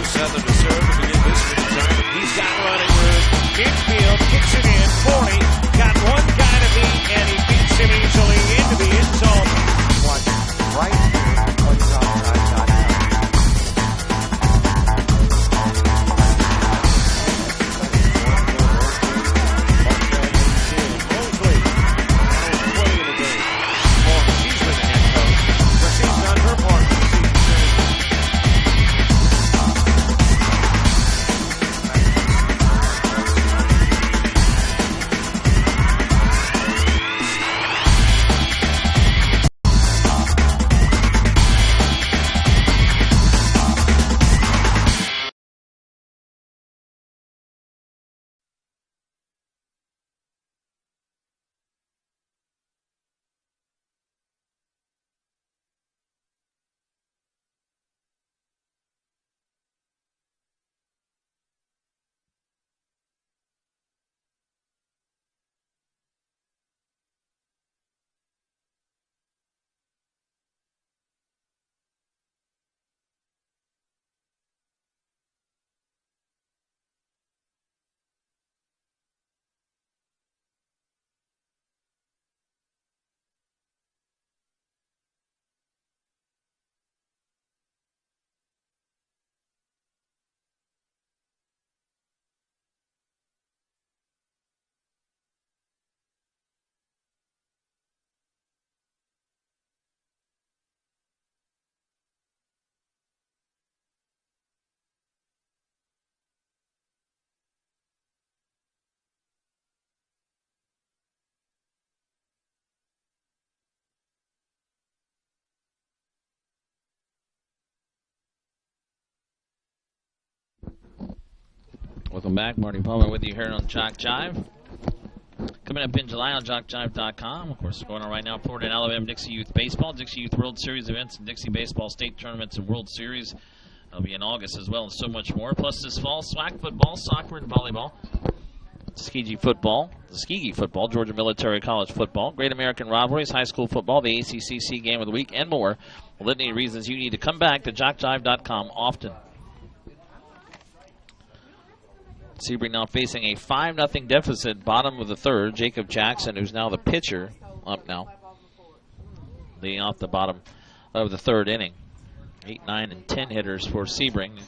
Southern to serve to begin this return. He's got running room. Infield kicks it in. 40. Got one guy to beat, and he beats him easily into the end zone. Watch right here on JockJive.com. Mosley. Play in the game. She's been the head coach. But she's done her part for the season. Welcome back. Marty Palmer with you here on JockJive. Coming up in July on JockJive.com. Of course, going on right now, Florida and Alabama Dixie Youth Baseball, Dixie Youth World Series events, and Dixie Baseball State Tournaments and World Series. That'll be in August as well, and so much more. Plus this fall, SWAC football, soccer, and volleyball. Tuskegee football, Georgia Military College football, Great American Rivalries, high school football, the ACCC Game of the Week, and more. A litany of reasons you need to come back to JockJive.com often. Sebring now facing a 5-0 deficit, bottom of the third. Jacob Jackson, who's now the pitcher, up now, leading off the bottom of the third inning. 8, 9, and 10 hitters for Sebring.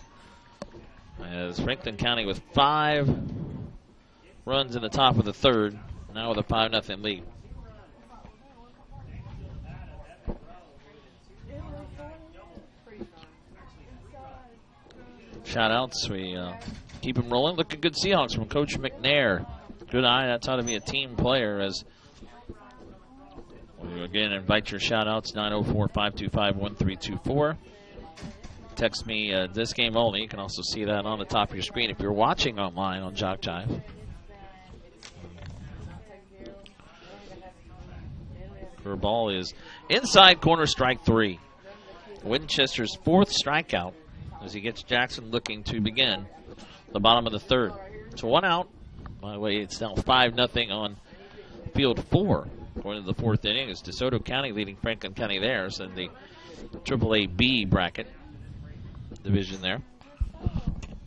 As Franklin County with 5 runs in the top of the third, now with a 5-0 lead. Shout outs, we keep them rolling. Looking good Seahawks from Coach McNair. Good eye. That's how to be a team player. As we again invite your shout-outs, 904-525-1324. Text me this game only. You can also see that on the top of your screen if you're watching online on JockJive. Ball is inside corner, strike 3. Winchester's 4th strikeout as he gets Jackson looking to begin the bottom of the 3rd. So 1 out. By the way, it's now 5-0 on field 4 going into the 4th inning. It's DeSoto County leading Franklin County there. So in the AAA-B bracket division there.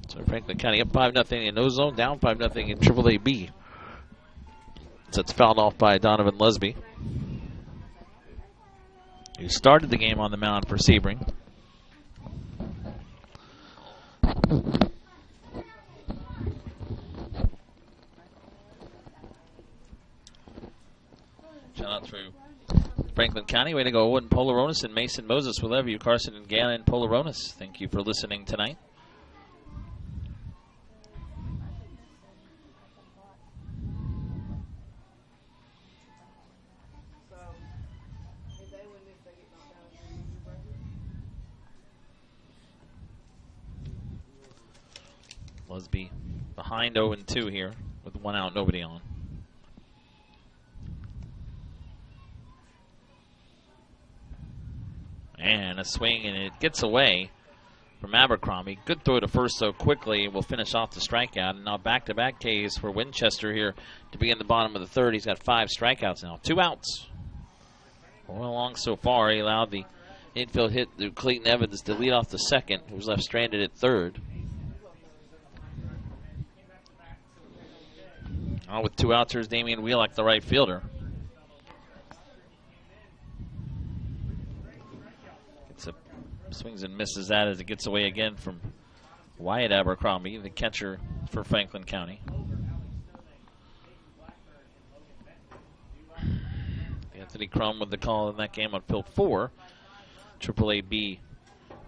So Franklin County up 5-0 in Ozone, down 5-0 in AAA-B. So it's fouled off by Donovan Lusby, who started the game on the mound for Sebring. Shout out through Franklin County. Way to go, Owen Polaronis and Mason Moses. We love you, Carson and Galen Polaronis. Thank you for listening tonight. Lusby behind 0-2 here with 1 out, nobody on. And a swing, and it gets away from Abercrombie. Good throw to first so quickly. We'll finish off the strikeout. And now back-to-back Ks for Winchester here to begin the bottom of the 3rd. He's got 5 strikeouts now. 2 outs. Going along so far. He allowed the infield hit to Clayton Evans to lead off the 2nd, who was left stranded at 3rd. With 2 outs, here's Damian Wheelock, the right fielder. Swings and misses that as it gets away again from Wyatt Abercrombie, the catcher for Franklin County. Anthony Crum with the call in that game on field 4. AAA-B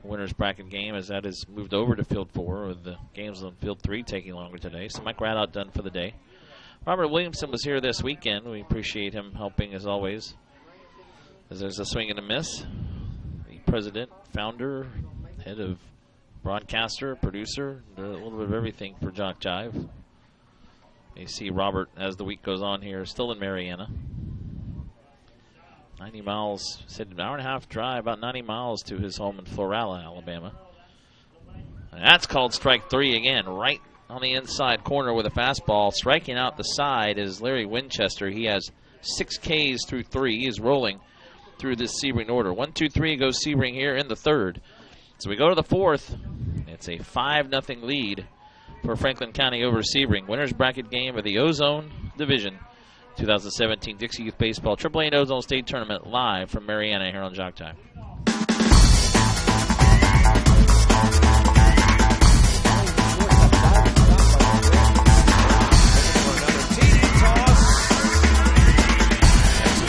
winners bracket game, as that has moved over to field 4 with the games on field 3 taking longer today. So Mike Radout done for the day. Robert Williamson was here this weekend. We appreciate him helping as always. As there's a swing and a miss. President, founder, head of broadcaster, producer, a little bit of everything for JockJive. You see Robert, as the week goes on here, still in Marianna. 90 miles, said an hour and a half drive, about 90 miles to his home in Florala, Alabama. And that's called strike 3 again, right on the inside corner with a fastball. Striking out the side is Larry Winchester. He has 6 Ks through 3. He is rolling through this Sebring order. 1-2-3 goes Sebring here in the 3rd. So we go to the 4th. It's a 5-0 lead for Franklin County over Sebring. Winners bracket game of the Ozone Division 2017 Dixie Youth Baseball AAA and Ozone State Tournament live from Marianna here on JockJive.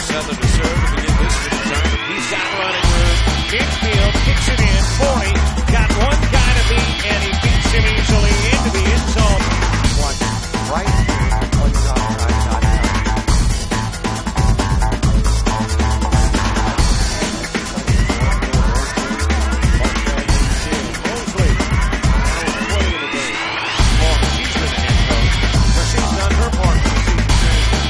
Southern to serve to begin this return. He's got running room. Infield kicks it in. 40. Got one guy to beat, and he beats him easily into the end zone. One right here on JockJive.com. Mosley, now 20 in the game. Long as he's been the head coach. But she's done her part for the season.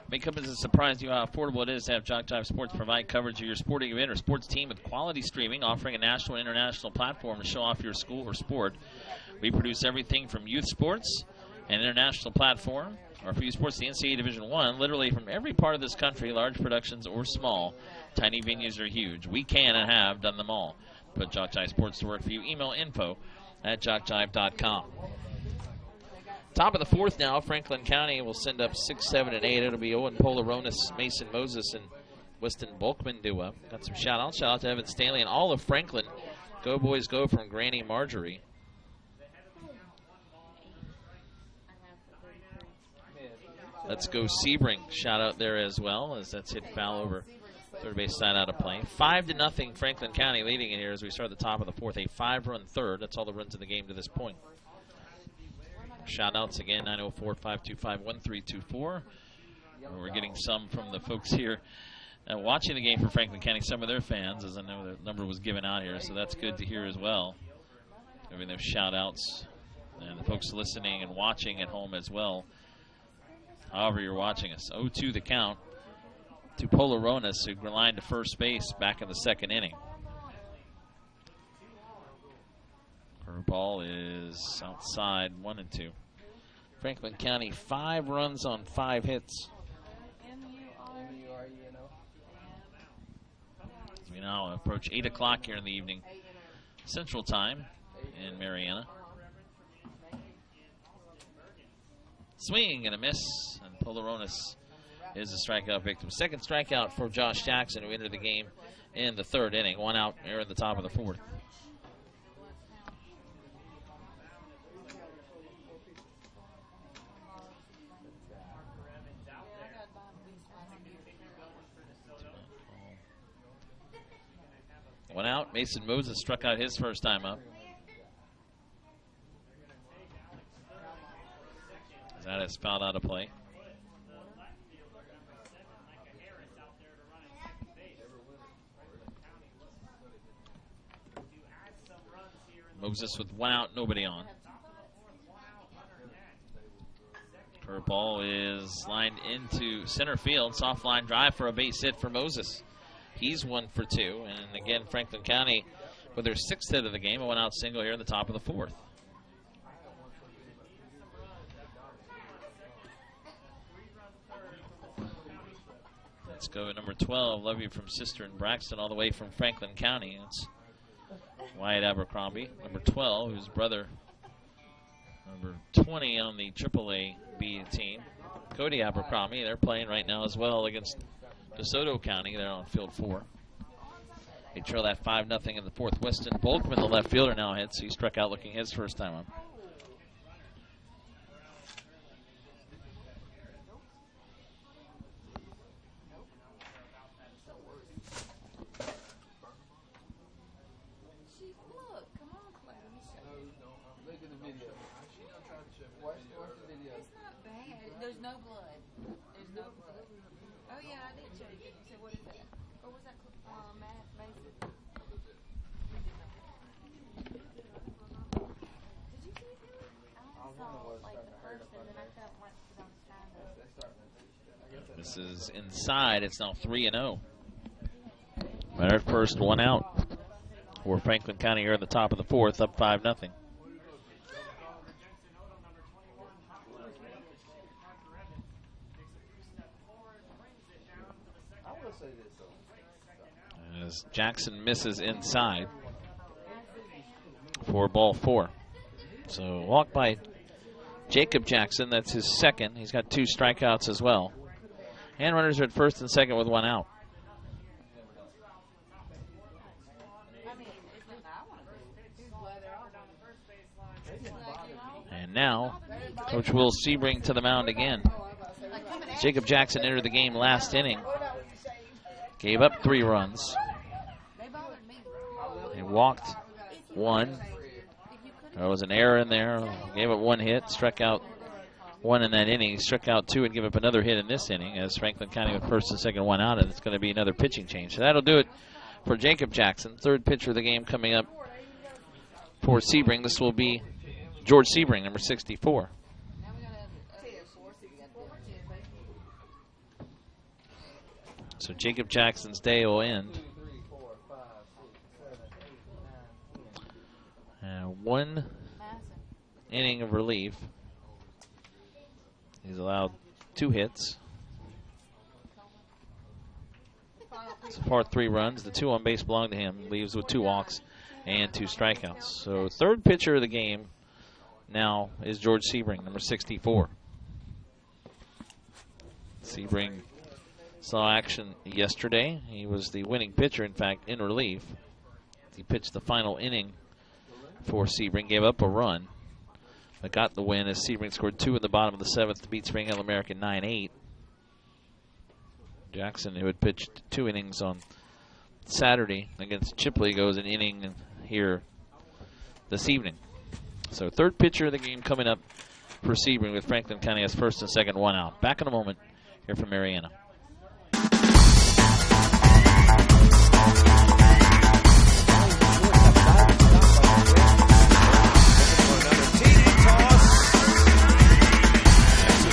May come as a surprise to you how affordable it is to have JockJive Sports provide coverage of your sporting event or sports team with quality streaming, offering a national and international platform to show off your school or sport. We produce everything from youth sports and international platform, or for youth sports, the NCAA Division I, literally from every part of this country, large productions or small. Tiny venues are huge. We can and have done them all. Put JockJive Sports to work for you. Email info@jockjive.com. Top of the fourth now. Franklin County will send up 6, 7, and 8. It'll be Owen Polaronis, Mason Moses, and Weston Bulkman duo. Got some shout-outs. Shout out to Evan Stanley and all of Franklin. Go Boys Go from Granny Marjorie. Let's go Sebring. Shout out there as well, as that's hit foul over third base side out of play. 5-0 Franklin County leading it here as we start at the top of the fourth. A 5-run third. That's all the runs of the game to this point. Shout outs again, 904-525-1324. We're getting some from the folks here watching the game for Franklin County, some of their fans, as I know the number was given out here, so that's good to hear as well. Having those shout outs and the folks listening and watching at home as well. However you're watching us. 0-2 the count to Polaronis, who lined to first base back in the second inning. Ball is outside, 1-2. Franklin County 5 runs on 5 hits. As we now approach 8 o'clock here in the evening, Central Time in Marianna. Swing and a miss, and Polaronis is a strikeout victim. Second strikeout for Josh Jackson, who entered the game in the third inning. 1 out here at the top of the fourth. One out. Mason Moses struck out his first time up. That is fouled out of play. Moses with 1 out, nobody on. Curveball is lined into center field. Soft line drive for a base hit for Moses. He's 1 for 2. And again, Franklin County with their 6th hit of the game, a 1 out single here in the top of the fourth. Let's go at number 12, Love You from Sister and Braxton, all the way from Franklin County. It's Wyatt Abercrombie, number 12, whose brother, number 20 on the AAA B team, Cody Abercrombie. They're playing right now as well against DeSoto County. They're on field 4. They trail that 5-0 in the fourth. Weston Bulkman, the left fielder, now hits. He struck out looking his first time up. There's no blood. There's no blood. Oh yeah, I did check it. You said, what is that? Or was that Matt Mason? Did you see him? I saw like the first, and then I felt like I was trying to. This is inside. It's now 3-0. Runner at first, 1 out for Franklin County here at the top of the fourth, up 5-0. As Jackson misses inside for ball 4. So walk by Jacob Jackson. That's his second. He's got 2 strikeouts as well. And runners are at first and second with 1 out. And now Coach Will Sebring to the mound again. Jacob Jackson entered the game last inning. Gave up 3 runs. He walked 1. There was an error in there. Gave up 1 hit. Struck out 1 in that inning. He struck out 2 and gave up another hit in this inning as Franklin County with first and second 1 out. And it's going to be another pitching change. So that'll do it for Jacob Jackson. Third pitcher of the game coming up for Sebring. This will be George Sebring, number 64. So Jacob Jackson's day will end. 1 inning of relief. He's allowed 2 hits. So far 3 runs. The 2 on base belong to him. Leaves with 2 walks and 2 strikeouts. So third pitcher of the game now is George Sebring, number 64. Sebring saw action yesterday. He was the winning pitcher, in fact, in relief. He pitched the final inning for Sebring, gave up a run, but got the win as Sebring scored 2 in the bottom of the 7th to beat Spring Hill American 9-8. Jackson, who had pitched 2 innings on Saturday against Chipley, goes an inning here this evening. So third pitcher of the game coming up for Sebring with Franklin County as first and second, 1 out. Back in a moment here from Mariana.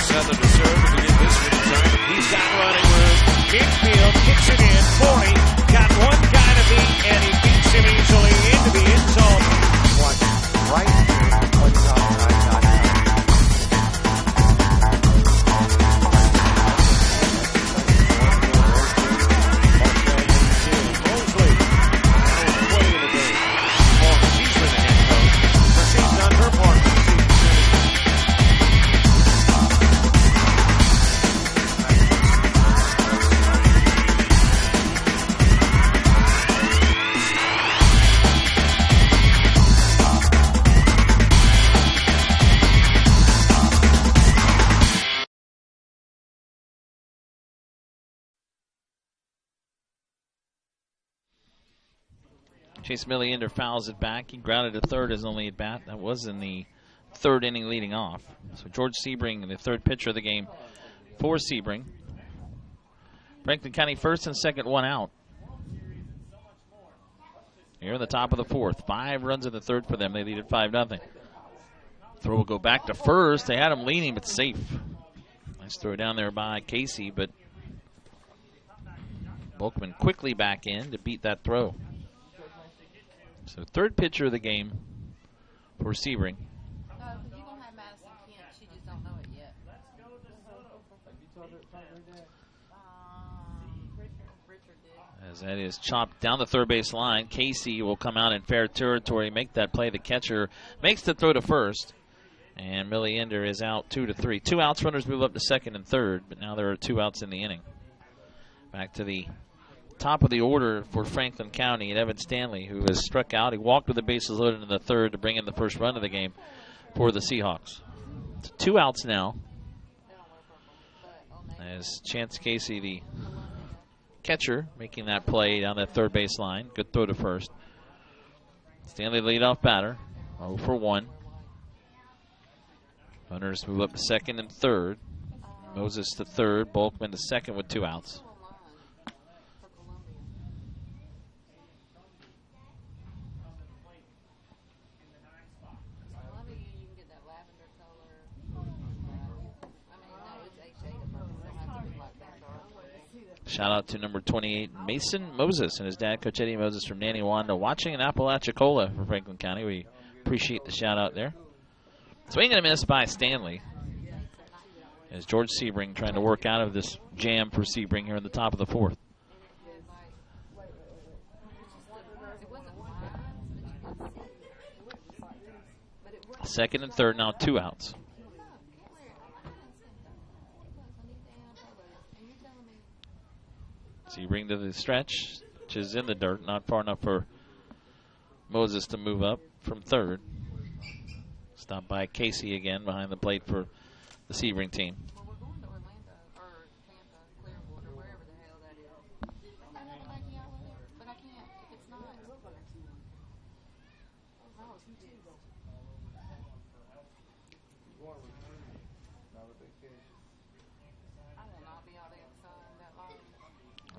Southern to serve to begin this one. He's got running room. Infield kicks it in. 40. Got one guy to beat, and he beats him easily into the end zone. Watch right here on JockJive.com. Mosley. Way in the game. She's been the head coach. So she's done her part for the season. Chase Milliender fouls it back. He grounded to third as only at bat. That was in the 3rd inning leading off. So George Sebring, the third pitcher of the game for Sebring. Franklin County first and second, 1 out. Here in the top of the 4th. 5 runs in the 3rd for them. They lead at 5-0. Throw will go back to first. They had him leaning, but safe. Nice throw down there by Casey, but Volkman quickly back in to beat that throw. So third pitcher of the game for Sebring. No, because you're going to have Madison Kent. She just don't know it yet. Richard did. As that is chopped down the third base line. Casey will come out in fair territory, make that play. The catcher makes the throw to first. And Milliender is out 2-3. 2 outs, runners move up to second and third, but now there are 2 outs in the inning. Back to the top of the order for Franklin County and Evan Stanley, who has struck out. He walked with the bases loaded in the 3rd to bring in the first run of the game for the Seahawks. It's 2 outs now. As Chance Casey, the catcher, making that play down that third base line. Good throw to first. Stanley leadoff batter, 0 for 1. Runners move up to second and third. Moses to third, Bulkman to second with 2 outs. Shout out to number 28, Mason Moses, and his dad, Coach Eddie Moses from Nanny Wanda, watching in Apalachicola for Franklin County. We appreciate the shout out there. Swing and a miss by Stanley. As George Sebring trying to work out of this jam for Sebring here in the top of the 4th. Second and third, now 2 outs. Sebring to the stretch, which is in the dirt, not far enough for Moses to move up from third. Stopped by Casey again behind the plate for the Sebring team. Well, we're going to Orlando, or Tampa, Clearwater, wherever the hell that is. I have an idea with it, but I can't if it's not. I will not be out outside that long.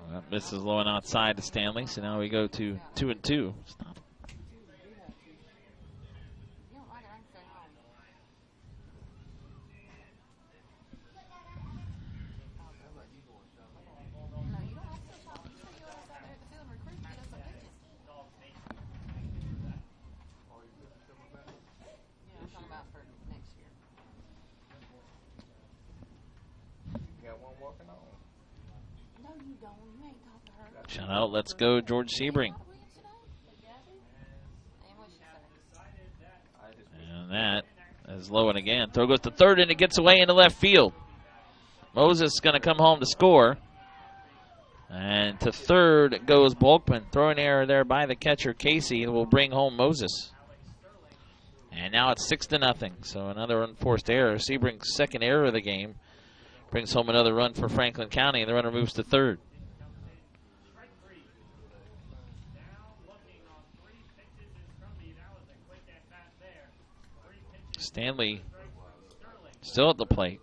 Well, this is low and outside to Stanley, so now we go to 2-2. Stop. You don't like it, I can stay home. No, you don't have to talk. You say you're outside there at the field and recruit, get us some pitches. Yeah, I'm talking about for next year. You got one walking on. No, you don't. You ain't talked to her. Shout out, let's go, George Sebring. And what she say? And that As low and again. Throw goes to third, and it gets away into left field. Moses going to come home to score. And to third goes Bulkman. Throwing error there by the catcher, Casey, will bring home Moses. And now it's 6-0. So another unforced error. Sebring's second error of the game brings home another run for Franklin County, and the runner moves to third. Stanley still at the plate.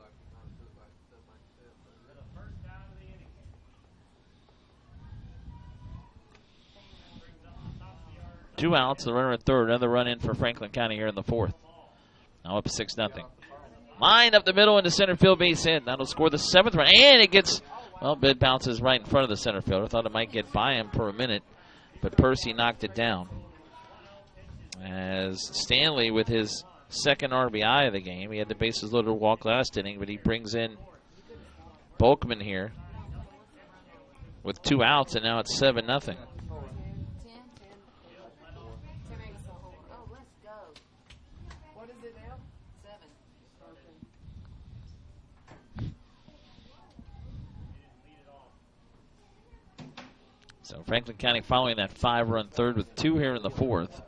Two outs, the runner at third. Another run in for Franklin County here in the fourth. Now up 6-0. Line up the middle into center field, base hit. That'll score the seventh run. And it gets, well, bid bounces right in front of the center fielder. Thought it might get by him for a minute, but Percy knocked it down. As Stanley with his second RBI of the game. He had the bases loaded walk last inning, but he brings in Bulkman here with two outs, and now it's 7-0. 10, 10. 10 8 is a home run. Oh, let's go. What is it now? 7. So Franklin County following that 5-run third with two here in the fourth.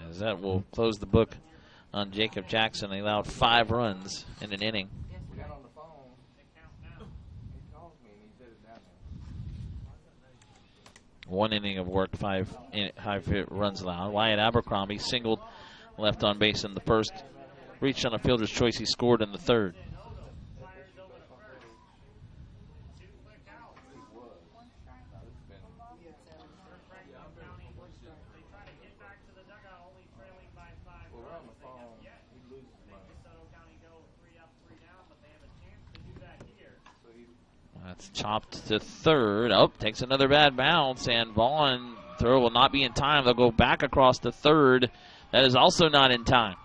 As that will close the book on Jacob Jackson. He allowed 5 runs in an inning. We got on the phone. He called me and he said it down there. 1 inning of work, 5 runs allowed. Wyatt Abercrombie singled, left on base in the first. Reached on a fielder's choice. He scored in the third. That's chopped to third. Oh, takes another bad bounce, and Vaughn throw will not be in time. They'll go back across to third. That is also not in time.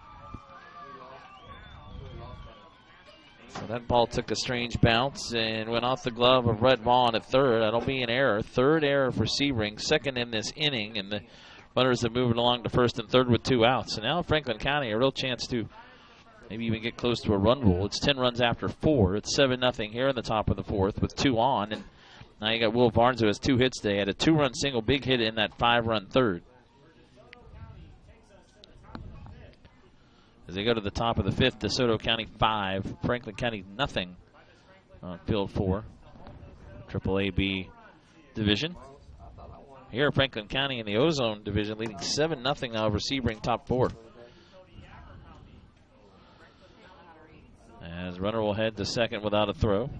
So that ball took a strange bounce and went off the glove of Red Vaughn at third. That'll be an error. Third error for Sebring, second in this inning, and the runners have moved along to first and third with 2 outs. So now Franklin County a real chance to maybe even get close to a run rule. It's 10 runs after 4. It's 7-0 here in the top of the fourth with 2 on. And now you got Will Barnes, who has 2 hits today. Had a 2-run single, big hit in that 5-run third. As they go to the top of the fifth, DeSoto County 5, Franklin County nothing on field 4. AAA-B division. Here, Franklin County in the Ozone division leading 7-0 now over Sebring, top 4. As runner will head to second without a throw.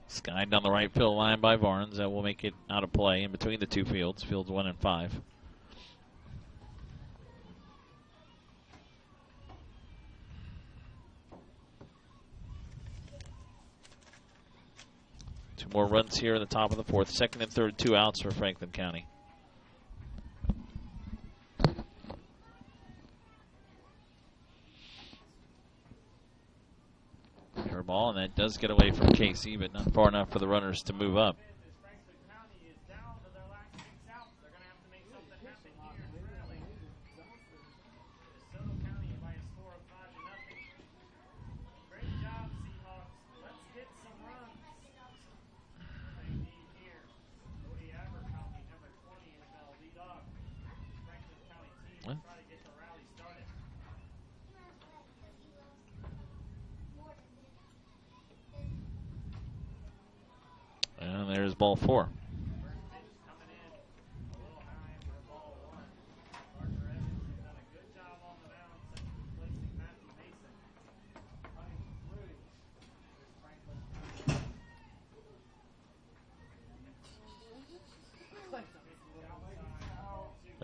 Skied down the right field line by Barnes. That will make it out of play in between the two fields, fields 1 and 5. Two more runs here in the top of the fourth. Second and third, 2 outs for Franklin County. Ball, and that does get away from Casey, but not far enough for the runners to move up. And there's ball 4.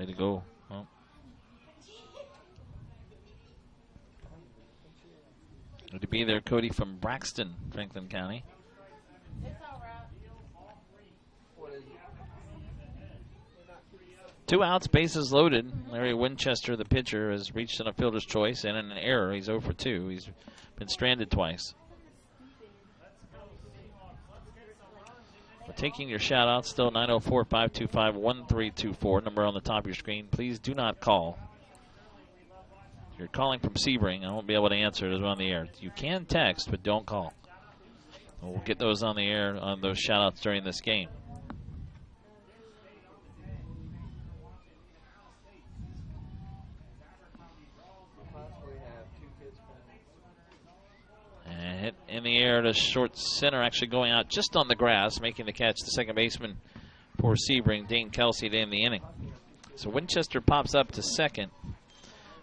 Way to go. Well, good to be there, Cody from Braxton, Franklin County. Two outs, bases loaded. Larry Winchester, the pitcher, has reached on a fielder's choice and an error. He's 0 for 2. He's been stranded twice. We're taking your shout-outs still, 904-525-1324. Number on the top of your screen. Please do not call. If you're calling from Sebring, I won't be able to answer it as we're on the air. You can text, but don't call. We'll get those on the air on those shout-outs during this game. And hit in the air to short center, actually going out just on the grass, making the catch. The second baseman for Sebring, Dane Kelsey, to end the inning. So Winchester pops up to second.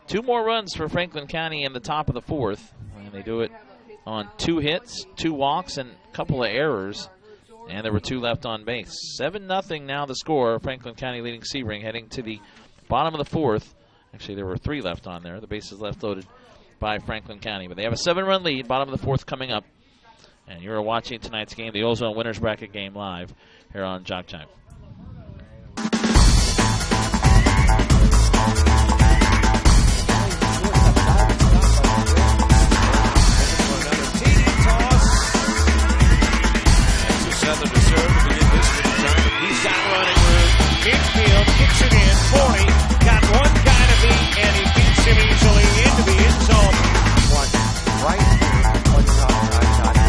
2 more runs for Franklin County in the top of the 4th. And they do it on 2 hits, 2 walks, and a couple of errors. And there were 2 left on base. 7-0 now the score. Franklin County leading Sebring, heading to the bottom of the 4th. Actually, there were 3 left on there. The bases left loaded by Franklin County. But they have a 7-run lead, bottom of the 4th coming up. And you're watching tonight's game, the Ozone Winners Bracket game, live here on JockJive. Southern to serve to begin this time. He's got running room. Infield kicks it in. 40. Got one guy to beat, and he beats him easily into the end zone. Watch right here on JockJive.com.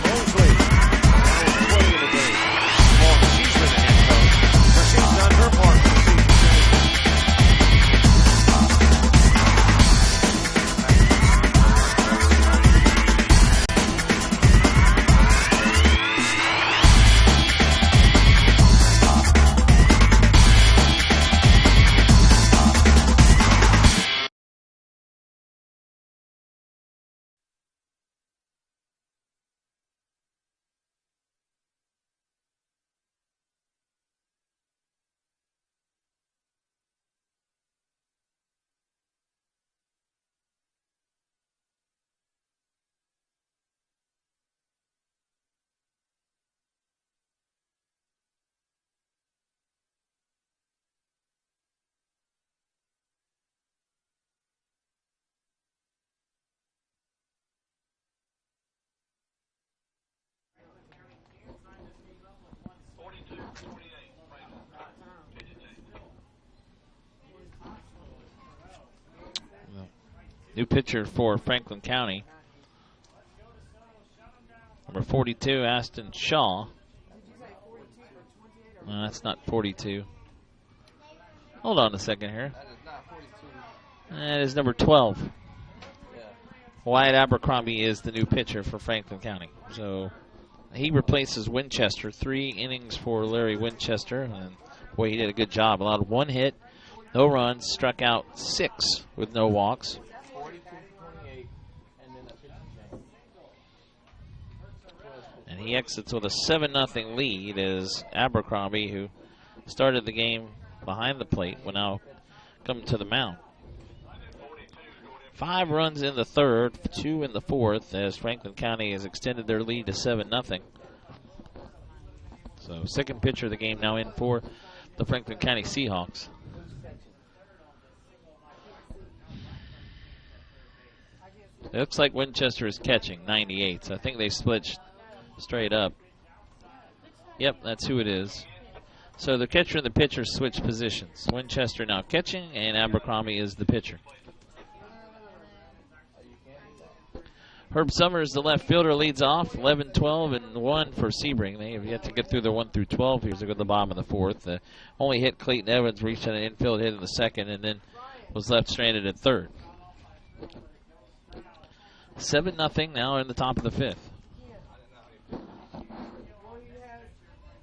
Mosley. Now with 20 in the game. Long as she's been the head coach, but she's done her part for the season. New pitcher for Franklin County. Number 42, Aston Shaw. No, that's not 42. Hold on a second here. That is not 42. That is number 12. Yeah. Wyatt Abercrombie is the new pitcher for Franklin County. So he replaces Winchester. 3 innings for Larry Winchester. And boy, he did a good job. Allowed 1 hit, no runs, struck out 6 with no walks. 42-28, and then a 50 game. And he exits with a 7-0 lead as Abercrombie, who started the game behind the plate, will now come to the mound. 5 runs in the 3rd, 2 in the 4th, as Franklin County has extended their lead to 7-0. So second pitcher of the game now in for the Franklin County Seahawks. It looks like Winchester is catching 98, so I think they split straight up. Yep, that's who it is. So the catcher and the pitcher switch positions. Winchester now catching, and Abercrombie is the pitcher. Herb Summers, the left fielder, leads off. 11, 12, and 1 for Sebring. They have yet to get through their 1 through 12. Here's a go to the bottom of the 4th. Only hit Clayton Evans, reached on an infield hit in the 2nd, and then was left stranded at 3rd. 7-0 now in the top of the 5th.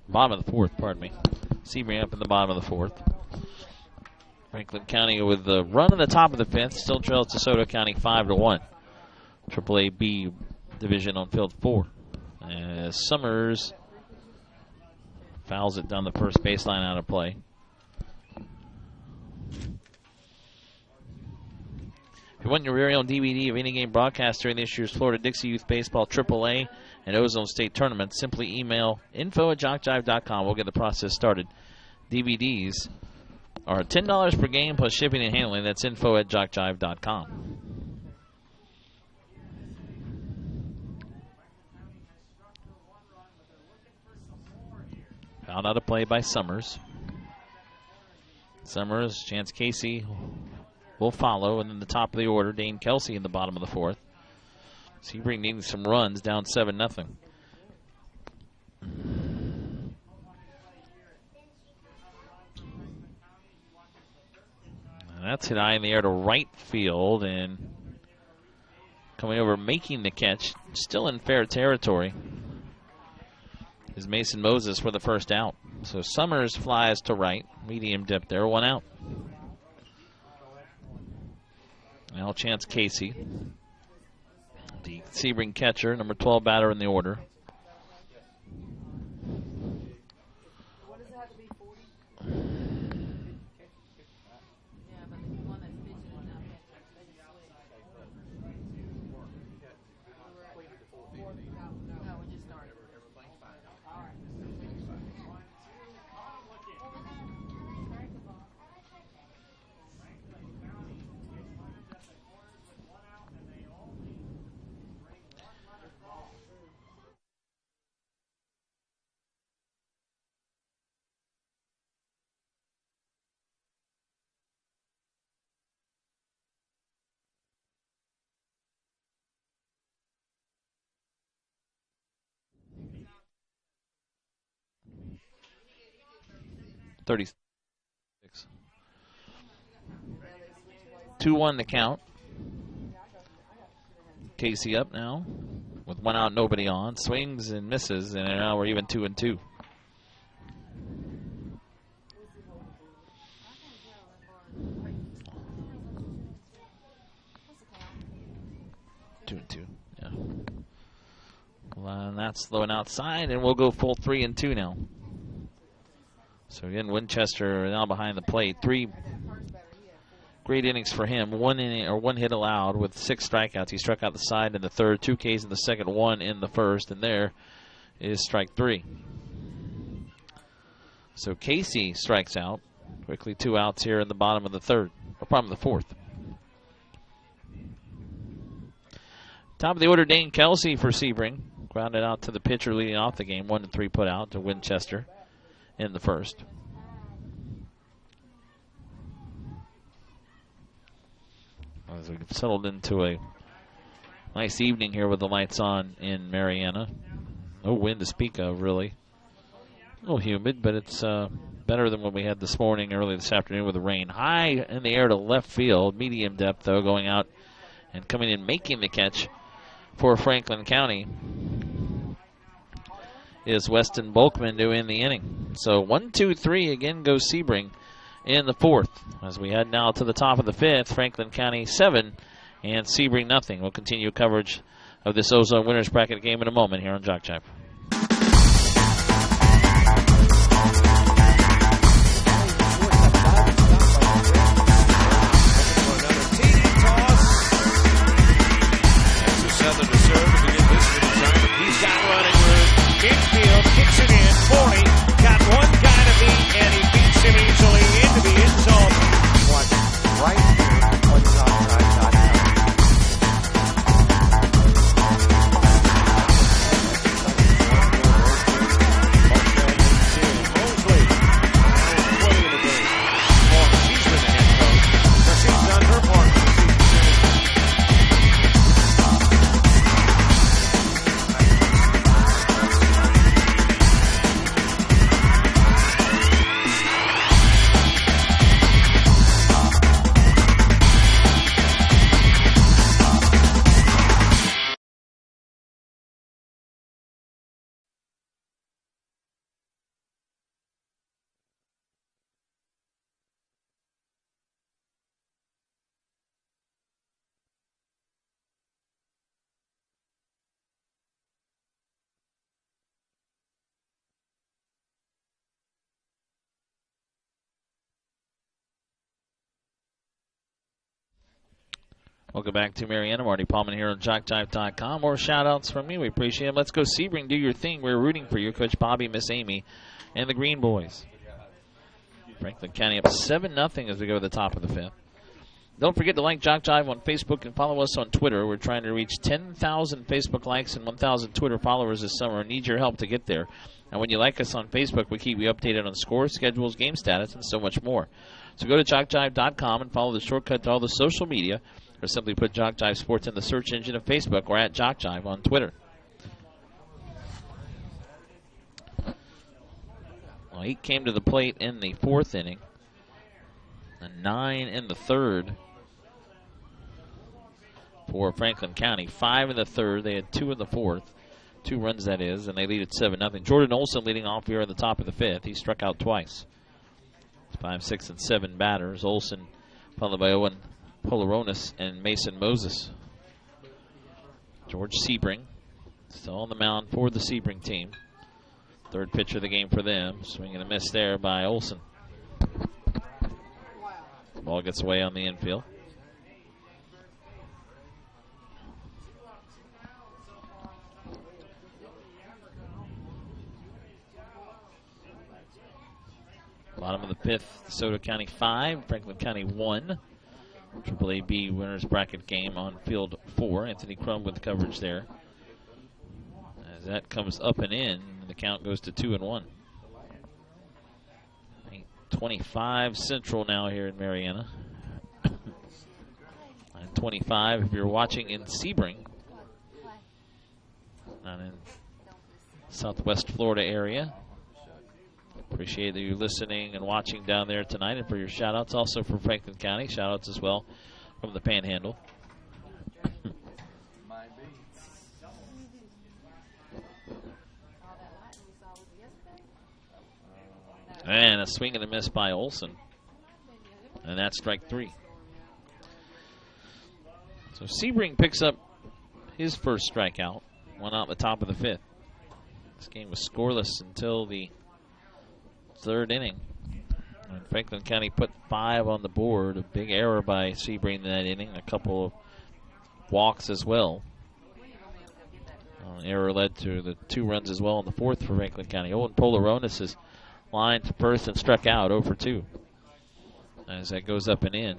Bottom of the 4th, pardon me. Sebring up in the bottom of the 4th. Franklin County with the run in the top of the 5th still trails DeSoto County 5-1. AAA B division on field 4. As Summers fouls it down the first baseline out of play. If you want your very own DVD of any game broadcast during this year's Florida Dixie Youth Baseball AAA and Ozone State Tournament, simply email info@jockjive.com. We'll get the process started. DVDs are $10 per game plus shipping and handling. That's info@jockjive.com. Fouled out of play by Summers. Summers, Chance Casey will follow, and then the top of the order, Dane Kelsey in the bottom of the 4th. Sebring needing some runs, down 7-0. That's hit high in the air to right field, and coming over, making the catch, still in fair territory, is Mason Moses for the first out. So Summers flies to right, medium dip there, 1 out. Now Chance Casey, the Sebring catcher, number 12 batter in the order. What does it have to be, 40? Yeah, but the one that's pitching is not pitching. They just switch. No, we just started. All right. $36. 2-1 the count. Casey up now with 1 out, nobody on. Swings and misses, and now we're even 2-2. Yeah. Well, and that's low and outside, and we'll go full 3-2 now. So again, Winchester now behind the plate. 3 great innings for him. 1 inning or 1 hit allowed with 6 strikeouts. He struck out the side in the 3rd, 2 Ks in the 2nd, 1 in the 1st, and there is strike 3. So Casey strikes out. Quickly 2 outs here in the bottom of the 3rd, or bottom of the 4th. Top of the order, Dane Kelsey for Sebring. Grounded out to the pitcher leading off the game. 1-3 put out to Winchester in the 1st. As we've settled into a nice evening here with the lights on in Marianna. No wind to speak of, really. A little humid, but it's better than what we had this morning, early this afternoon with the rain. High in the air to left field. Medium depth, though, going out and coming in, making the catch for Franklin County is Weston Bulkman to end the inning. So 1-2-3 again goes Sebring in the 4th. As we head now to the top of the 5th, Franklin County 7 and Sebring nothing. We'll continue coverage of this Ozone Winners Bracket game in a moment here on JockJive. Infield, kicks it in, 40, got 1 guy to beat, and he beats him easily into the end zone. Watch right here on JockJive.com. Welcome back to Mariana. Marty Paulman here on JockJive.com. More shout-outs from me. We appreciate it. Let's go Sebring. Do your thing. We're rooting for you. Coach Bobby, Miss Amy, and the Green Boys. Franklin County up 7-0 as we go to the top of the 5th. Don't forget to like JockJive on Facebook and follow us on Twitter. We're trying to reach 10,000 Facebook likes and 1,000 Twitter followers this summer. I need your help to get there. And when you like us on Facebook, we keep you updated on scores, schedules, game status, and so much more. So go to JockJive.com and follow the shortcut to all the social media, or simply put JockJive Sports in the search engine of Facebook or at JockJive on Twitter. Well, 8 came to the plate in the 4th inning, and 9 in the 3rd for Franklin County. 5 in the 3rd. They had 2 in the 4th. 2 runs, that is, and they lead at 7-0. Jordan Olson leading off here at the top of the 5th. He struck out twice. 5, 6, and 7 batters. Olson followed by Owen Polaronis and Mason Moses. George Sebring still on the mound for the Sebring team. 3rd pitch of the game for them. Swing and a miss there by Olson. Ball gets away on the infield. Bottom of the 5th, DeSoto County 5, Franklin County 1. AAA-B winners bracket game on field 4. Anthony Crum with coverage there. As that comes up and in, the count goes to 2-1. 25 Central now here in Mariana. 9:25 if you're watching in Sebring. Not in Southwest Florida area. Appreciate you listening and watching down there tonight, and for your shout-outs also from Franklin County. Shout-outs as well from the Panhandle. And a swing and a miss by Olson. And that's strike 3. So Sebring picks up his first strikeout. One out the top of the 5th. This game was scoreless until the 3rd inning. And Franklin County put 5 on the board. A big error by Sebring in that inning. A couple of walks as well. An error led to the 2 runs as well in the 4th for Franklin County. Owen Polaronis is lined to first and struck out 0 for 2. As that goes up and in.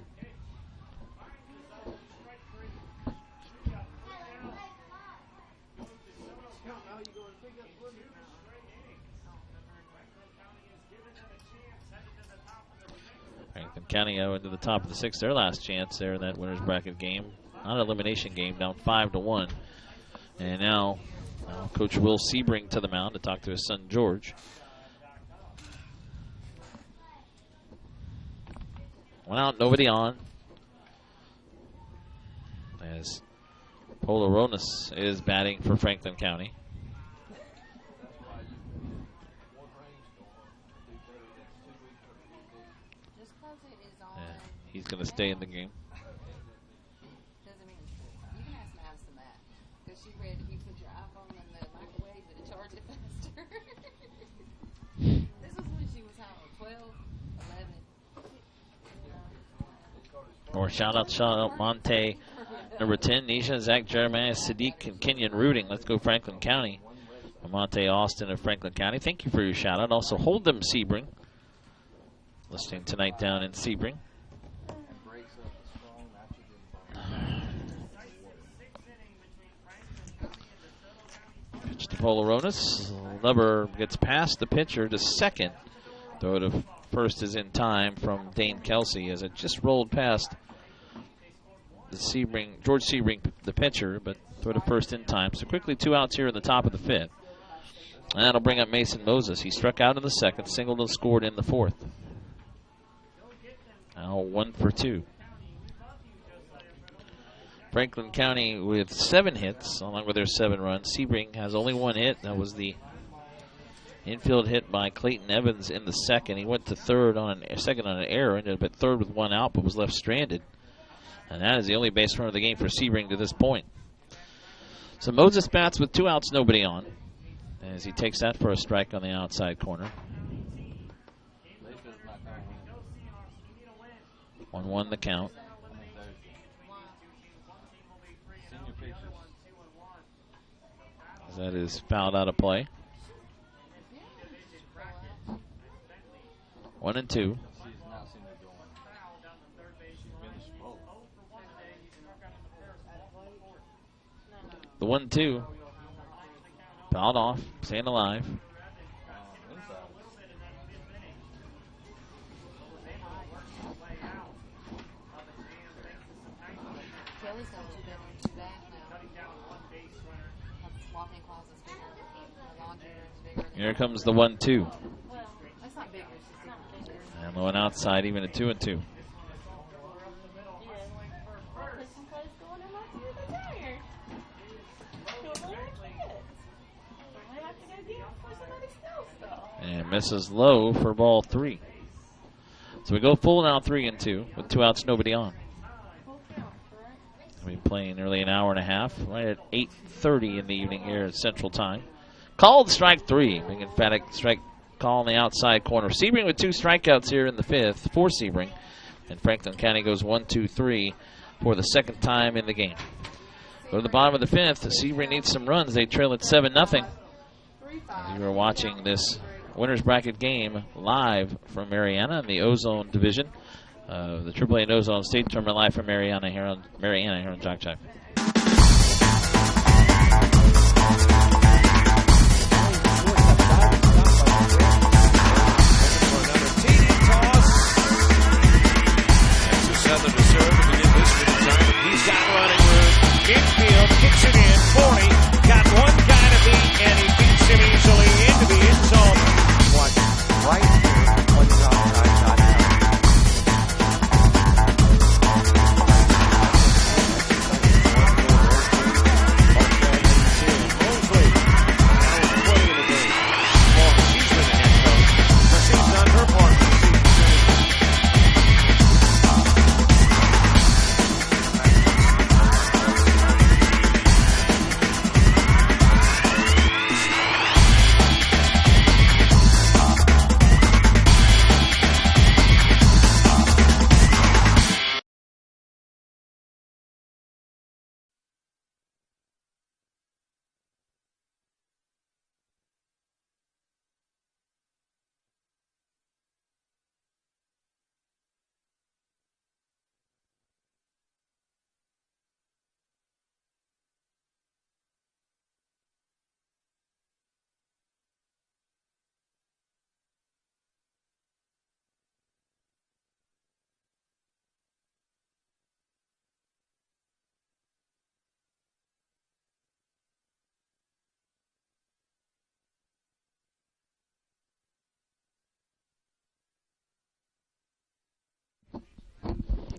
Franklin County into the top of the 6th, their last chance there in that winner's bracket game. Not an elimination game, down 5-1. And now Coach Will Sebring to the mound to talk to his son George. One out, nobody on. As Polaronis is batting for Franklin County. He's going to stay in the game. Doesn't mean you can ask Madison that, because she read if you put your iPhone in the microwave, it'll charge it faster. This was when she was how, 12, 11. More shout out Monte, number 10, Nisha, Zach, Jeremiah, Sadiq, and Kenyon Rooting. Let's go Franklin County. Monte Austin of Franklin County. Thank you for your shout out. Also, Hold'em Sebring. Listening tonight down in Sebring. Pitch to Polaronis. Lever gets past the pitcher to second. Throw to first is in time from Dane Kelsey as it just rolled past the George Sebring, the pitcher, but throw to first in time. So quickly 2 outs here in the top of the 5th. And that'll bring up Mason Moses. He struck out in the 2nd, singled and scored in the 4th. Now 1 for 2. Franklin County with 7 hits, along with their 7 runs. Sebring has only 1 hit. That was the infield hit by Clayton Evans in the 2nd. He went to second on an error, ended up at 3rd with 1 out, but was left stranded. And that is the only base runner of the game for Sebring to this point. So Moses bats with 2 outs, nobody on, as he takes that for a strike on the outside corner. 1-1 the count. That is fouled out of play. 1 and 2. The 1-2. Fouled off. Staying alive. Kelly's got 2 bedroom, 2 bath now. Walk-in closet's bigger than the laundry room's bigger than Here comes the 1-2. That's not bigger, it's just not bigger. And low and outside, even at 2 and 2. And misses low for ball 3. So we go full now, 3 and 2, with 2 outs, nobody on. We've been playing nearly an hour and a half, right at 8:30 in the evening here at Central Time. Called strike 3, big emphatic strike call on the outside corner. Sebring with 2 strikeouts here in the 5th for Sebring. And Franklin County goes 1-2-3 for the second time in the game. Go to the bottom of the 5th. Sebring needs some runs. They trail at 7-0. You are watching this winners bracket game live from Mariana in the Ozone division. The AAA and Ozone State Tournament live from Mariana here on JockJive. Southern to serve to begin this time. He's got running room. Infield kicks it in. 40. Got one guy to beat, and he beats him easily into the end zone. Watch right here on JockJive.com. Mosley, now 20 in the game. Well, she's been the head coach, but she's done her part this season.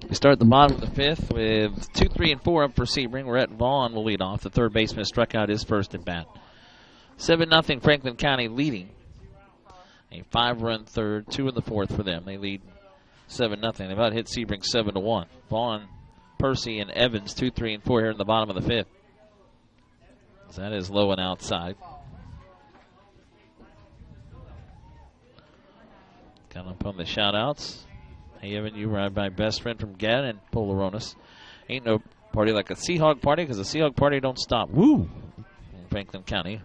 We start at the bottom of the 5th with 2, 3, and 4 up for Sebring. Rhett Vaughn will lead off. The third baseman struck out his first at bat. 7-0 Franklin County leading. A 5-run third, 2 in the 4th for them. They lead 7-0. They about hit Sebring 7-1. Vaughn, Percy, and Evans 2, 3, and 4 here in the bottom of the 5th. So that is low and outside. Coming up on the shout-outs. Hey, Evan, you were my best friend from Gad and Polaronis. Ain't no party like a Seahawk party because the Seahawk party don't stop. Woo! In Franklin County.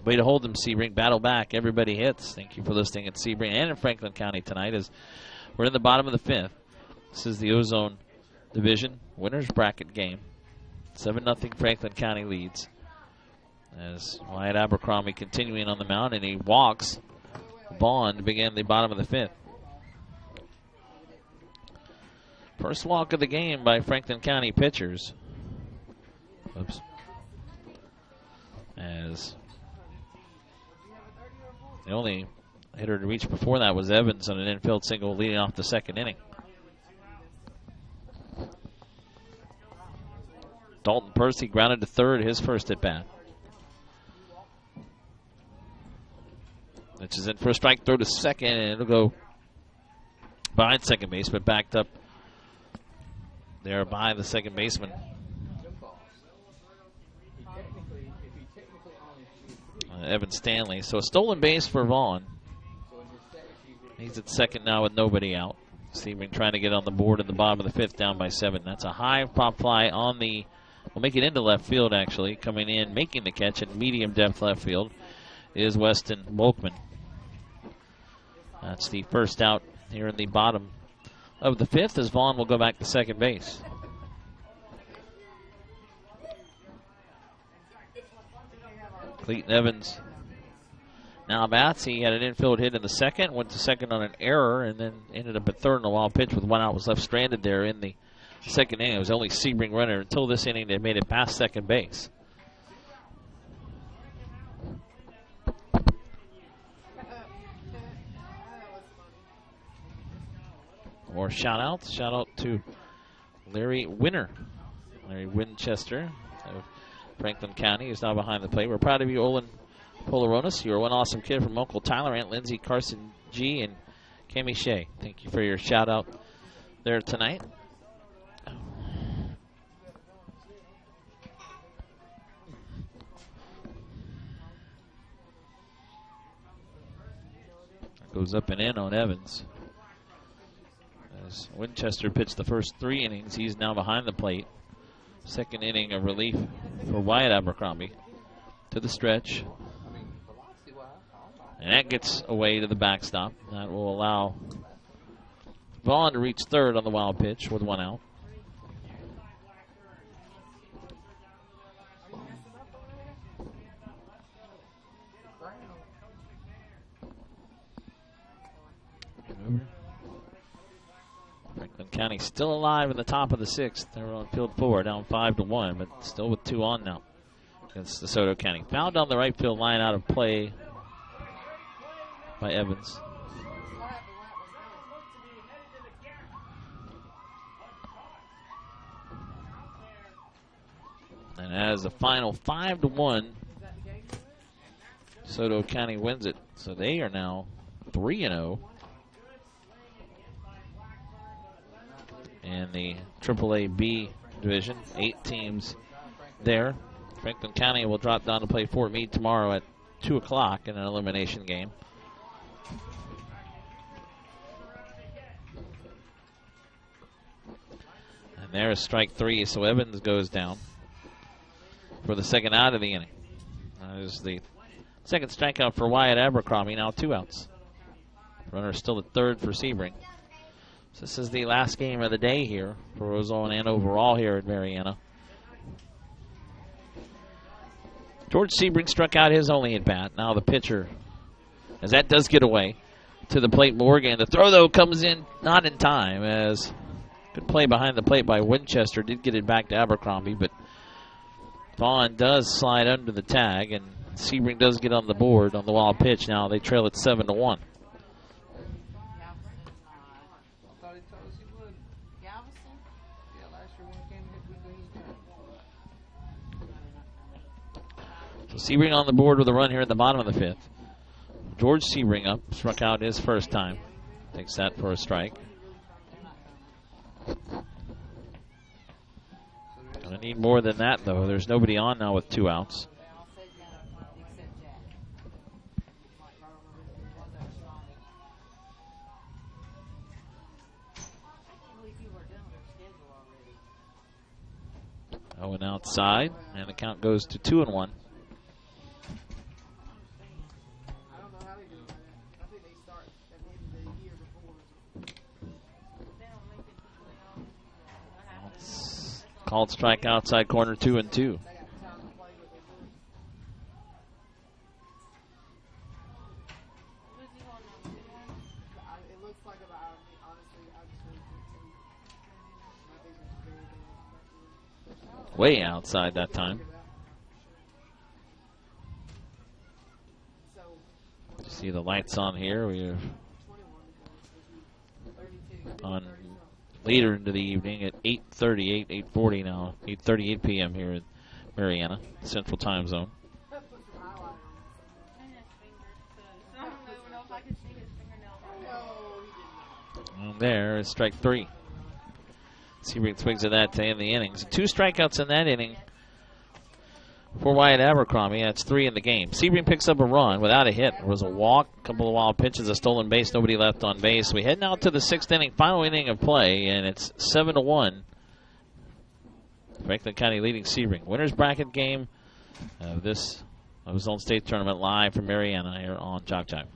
Way to hold them, Sebring. Battle back. Everybody hits. Thank you for listening at Sebring and in Franklin County tonight as we're in the bottom of the 5th. This is the Ozone Division winners bracket game. 7-0 Franklin County leads. As Wyatt Abercrombie continuing on the mound, and he walks Vaughn to begin the bottom of the 5th. First walk of the game by Franklin County pitchers. Oops. As the only hitter to reach before that was Evans on an infield single leading off the second inning. Dalton Percy grounded to third, his first at bat. Which is in for a strike, throw to second, and it'll go behind second base, but backed up there by the second baseman. Evan Stanley. So a stolen base for Vaughn. He's at second now with nobody out. Sebring trying to get on the board in the bottom of the 5th, down by 7. That's a high pop fly on the will make it into left field, actually. Coming in, making the catch in medium depth left field is Weston Wolkman. That's the first out here in the bottom of the 5th as Vaughn will go back to second base. Clayton Evans now bats. He had an infield hit in the 2nd, went to second on an error, and then ended up at 3rd in a wild pitch with 1 out. Was left stranded there in the 2nd inning. It was only Sebring runner until this inning. They made it past second base. More shout outs. Shout out to Larry Winchester of Franklin County, who's now behind the plate. We're proud of you, Olin Polaronis. You're one awesome kid from Uncle Tyler, Aunt Lindsay, Carson G, and Cami Shea. Thank you for your shout out there tonight. Goes up and in on Evans. As Winchester pitched the first 3 innings, he's now behind the plate. 2nd inning of relief for Wyatt Abercrombie. To the stretch. And that gets away to the backstop. That will allow Vaughn to reach 3rd on the wild pitch with 1 out. Franklin County still alive in the top of the 6th. They're on field 4, down 5-1, but still with 2 on now against DeSoto County. Fouled down the right field line, out of play by Evans. And as the final 5-1, DeSoto County wins it. So they are now 3-0 in the AAA B division. 8 teams there. Franklin County will drop down to play Fort Meade tomorrow at 2 o'clock in an elimination game. And there's strike 3, so Evans goes down for the 2nd out of the inning. There's the 2nd strikeout for Wyatt Abercrombie, now 2 outs. Runner still at 3rd for Sebring. So this is the last game of the day here for Ozone and overall here at Mariana. George Sebring struck out his only at bat. Now the pitcher, as that does get away to the plate, Morgan. The throw, though, comes in not in time, as good play behind the plate by Winchester. Did get it back to Abercrombie, but Vaughn does slide under the tag, and Sebring does get on the board on the wild pitch. Now they trail it 7-1. Sebring on the board with a run here at the bottom of the 5th. George Sebring up, struck out his first time. Takes that for a strike. Gonna need more than that, though. There's nobody on now with 2 outs. Owen outside, and the count goes to 2-1. Called strike outside corner, 2-2. Way outside that time. You see the lights on here. We're on later into the evening at 8:38, 8:40 now, 8:38 p.m. here in Mariana, Central Time Zone. And there is strike 3. Sebring swings at that to end the innings. 2 strikeouts in that inning for Wyatt Abercrombie. That's 3 in the game. Sebring picks up a run without a hit. There was a walk, a couple of wild pitches, a stolen base, nobody left on base. We head now to the 6th inning, final inning of play, and it's 7-1 Franklin County leading Sebring. Winners bracket game of this Ozone State tournament live from Mariana here on JockJive.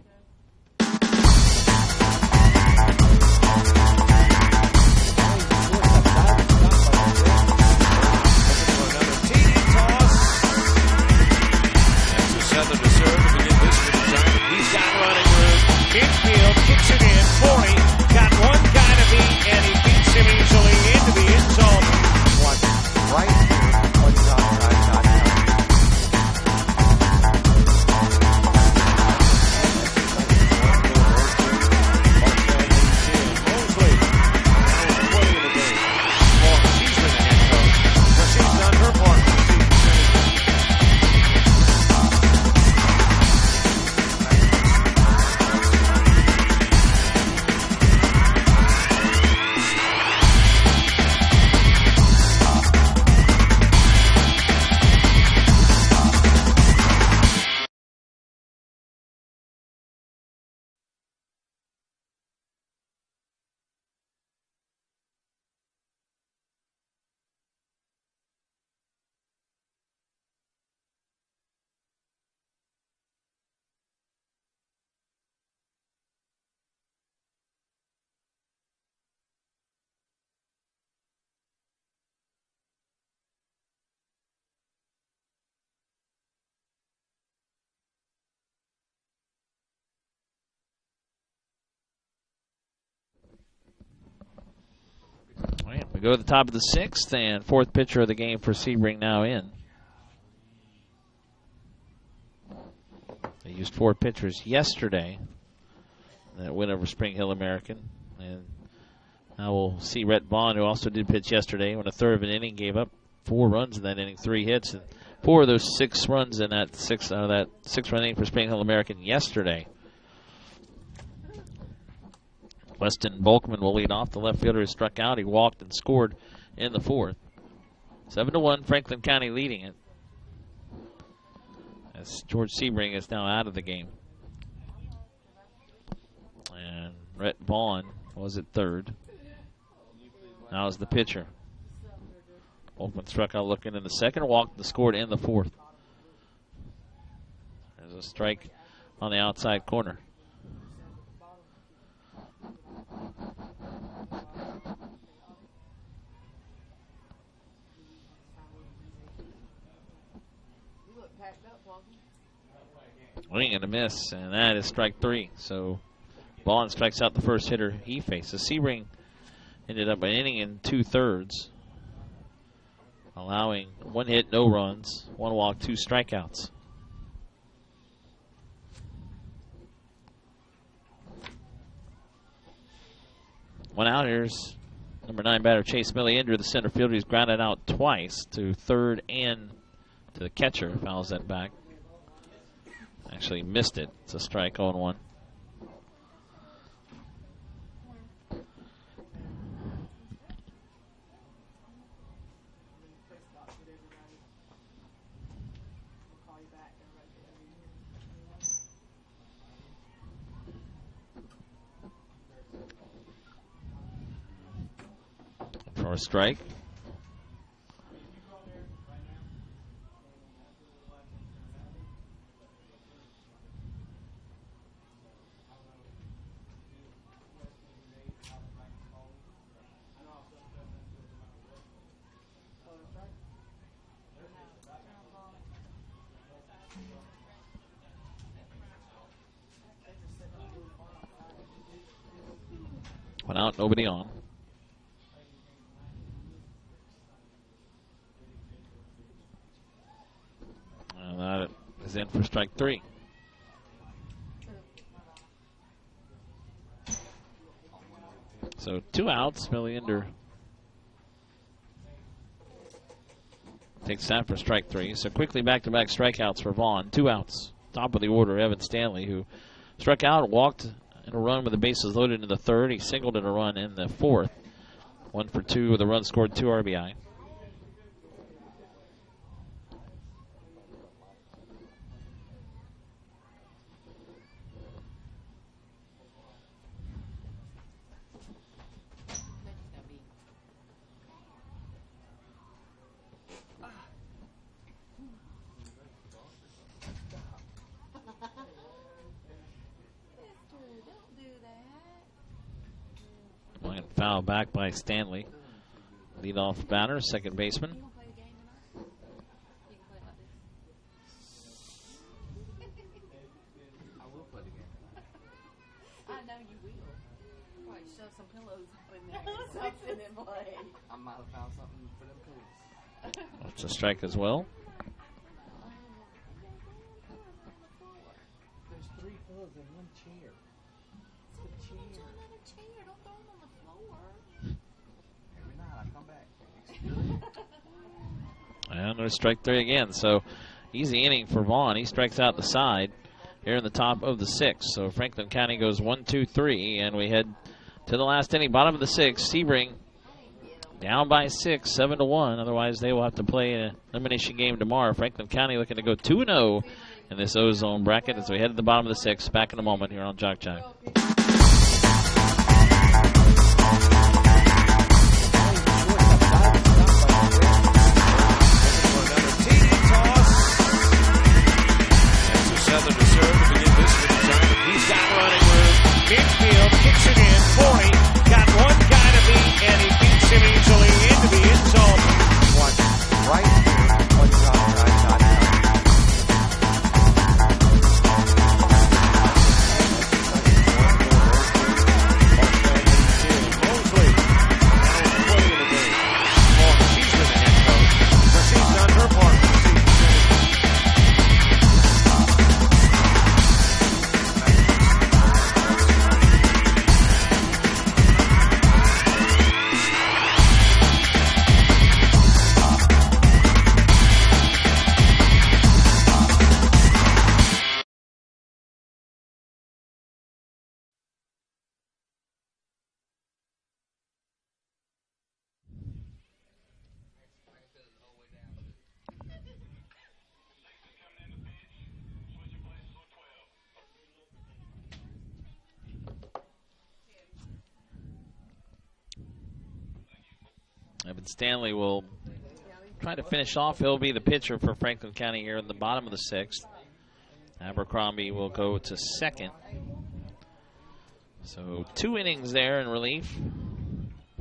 Southern to serve to begin this one. He's got running room. Infield kicks it in. 40. Got one guy to beat, and he beats him easily into the end zone. One right here. One top. Mosley. Now with 20 in the game. Well, she's been the head coach. So she's done her part for the season. All right, we go to the top of the sixth, and fourth pitcher of the game for Sebring now in. They used 4 pitchers yesterday that win over Spring Hill American. And now we'll see Rhett Vaughn, who also did pitch yesterday, when a third of an inning gave up 4 runs in that inning, 3 hits, and 4 of those 6 runs in that 6-run inning for Spring Hill American yesterday. Weston Volkman will lead off. The left fielder has struck out. He walked and scored in the 4th. 7-1, Franklin County leading it, as George Sebring is now out of the game. And Rhett Vaughn was at third. Now is the pitcher. Volkman struck out looking in the 2nd, walked and scored in the 4th. There's a strike on the outside corner. Swing and a miss, and that is strike 3. So Vaughn strikes out the first hitter he faces. Sebring ended up an inning in 2/3, allowing 1 hit, no runs, 1 walk, 2 strikeouts. One out. Here's number 9 batter Chase Milliander, the center fielder. He's grounded out twice to third and to the catcher. Fouls that back. Actually missed it. It's a strike, 0-1. For a strike. One out, nobody on. And that is in for strike 3. So 2 outs. Milliander takes that for strike 3. So quickly back-to-back strikeouts for Vaughn. 2 outs. Top of the order, Evan Stanley, who struck out, walked in a run with the bases loaded in the 3rd. He singled in a run in the 4th. 1 for 2 with a run scored, 2 RBI. foul back by Stanley. Leadoff batter, second baseman. You gonna play the game tonight? You can play like this. I will play the game. I know you will. Probably shove some pillows up in there or something and play. I might have found something for them pills. That's a strike as well. There's 3 pillows in one chair. Put them in a chair. Don't throw them on the floor. Every night I come back. And there's strike 3 again. So easy inning for Vaughn. He strikes out the side here in the top of the 6th. So Franklin County goes 1, 2, 3, and we head to the last inning, bottom of the 6th. Sebring down by 6, 7-1. Otherwise, they will have to play an elimination game tomorrow. Franklin County looking to go 2-0 in this Ozone bracket as we head to the bottom of the 6th. Back in a moment here on JockJive. Southern to serve to begin this with the Giant. He's got running room. Midfield kicks it in. 40. Got one guy to beat, and he beats him easily into the end zone. Watch right here on JockJive.com. Mosley now playing the game. Well, she's been the head coach, so she's done her part for the season. Evan Stanley will try to finish off. He'll be the pitcher for Franklin County here in the bottom of the 6th. Abercrombie will go to second. So 2 innings there in relief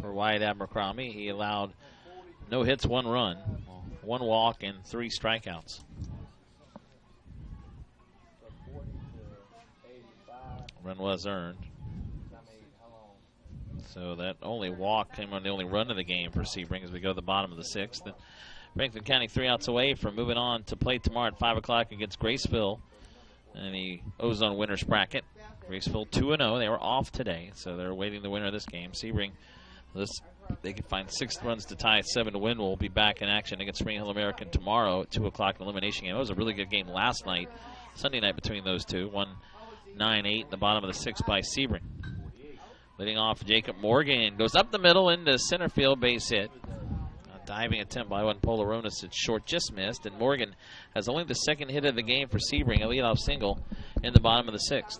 for Wyatt Abercrombie. He allowed no hits, 1 run, 1 walk, and 3 strikeouts. Run was earned. So that only walk came on the only run of the game for Sebring as we go to the bottom of the 6th. And Franklin County 3 outs away from moving on to play tomorrow at 5 o'clock against Graceville in the Ozone winners bracket. Graceville 2-0. They were off today, so they're awaiting the winner of this game. Sebring, they can find 6 runs to tie at 7 to win. We'll be back in action against Spring Hill American tomorrow at 2 o'clock elimination game. It was a really good game last night, Sunday night between those two. Won 9-8 in the bottom of the 6th by Sebring. Leading off, Jacob Morgan goes up the middle into center field, base hit. A diving attempt by one Polaronis. It's short, just missed. And Morgan has only the 2nd hit of the game for Sebring, a leadoff single in the bottom of the 6th.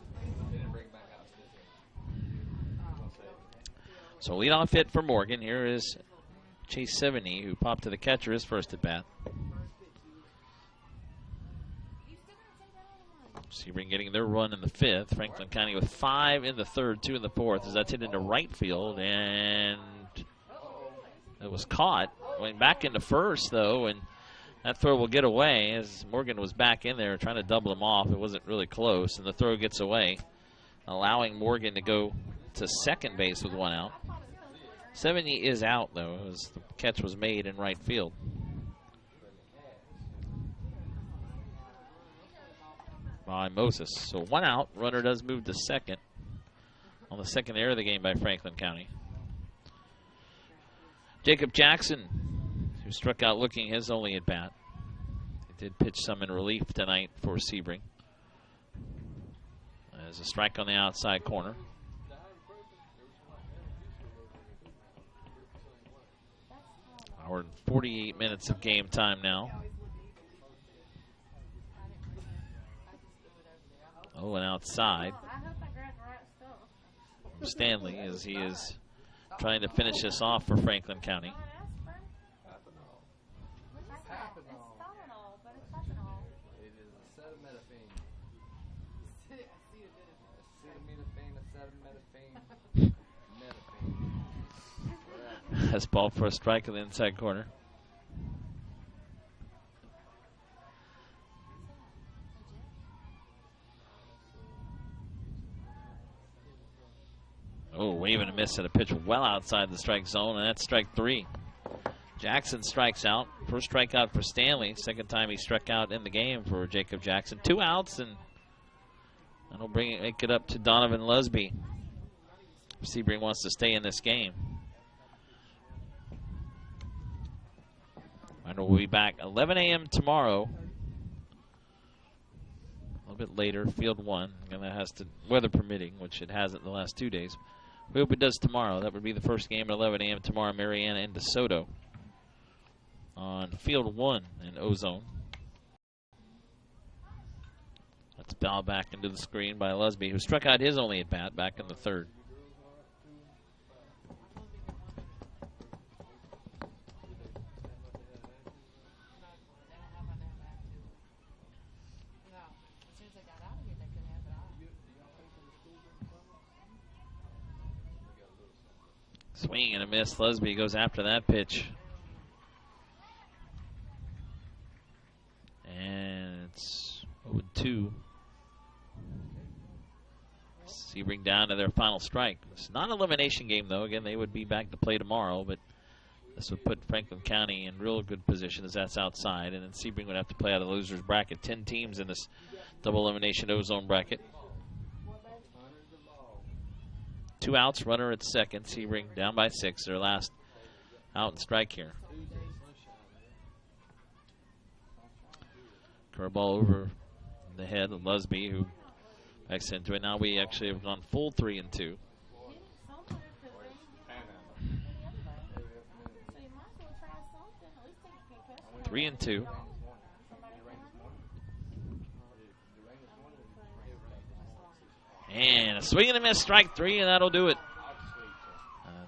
So leadoff hit for Morgan. Here is Chase Sevigny, who popped to the catcher his first at bat. Sebring getting their run in the 5th. Franklin County with 5 in the 3rd, 2 in the 4th. As that's hit into right field, and it was caught. Going back into first, though, and that throw will get away as Morgan was back in there trying to double him off. It wasn't really close, and the throw gets away, allowing Morgan to go to second base with 1 out. Sevigny is out, though, as the catch was made in right field. By Moses. So 1 out. Runner does move to second on the 2nd error of the game by Franklin County. Jacob Jackson, who struck out looking his only at bat. He did pitch some in relief tonight for Sebring. There's a strike on the outside corner. Hour and 48 minutes of game time now. Oh, and outside from Stanley as he is trying to finish this off for Franklin County. It is acetaminophen. Acetaminophen, acetaminophen, metaphen. Fastball for a strike in the inside corner. Oh, waving a miss at a pitch well outside the strike zone, and that's strike 3. Jackson strikes out. First strikeout for Stanley. Second time he struck out in the game for Jacob Jackson. 2 outs, and that'll make it up to Donovan Lusby. Sebring wants to stay in this game. And we'll be back 11 a.m. tomorrow. A little bit later, field 1. And that has to, weather permitting, which it hasn't the last 2 days. We hope it does tomorrow. That would be the first game at 11 a.m. tomorrow, Mariana and DeSoto on field 1 in Ozone. That's dialed back into the screen by Lusby, who struck out his only at bat back in the 3rd. Swing and a miss. Lusby goes after that pitch. And it's 0-2. Sebring down to their final strike. It's not an elimination game, though. Again, they would be back to play tomorrow, but this would put Franklin County in real good position as that's outside. And then Sebring would have to play out of the loser's bracket. 10 teams in this double elimination Ozone bracket. 2 outs, runner at second. Sebring down by 6. Their last out and strike here. Curveball over the head of Lusby, who backs into it. Now we actually have gone full 3-2. 3-2. And a swing and a miss, strike 3, and that'll do it.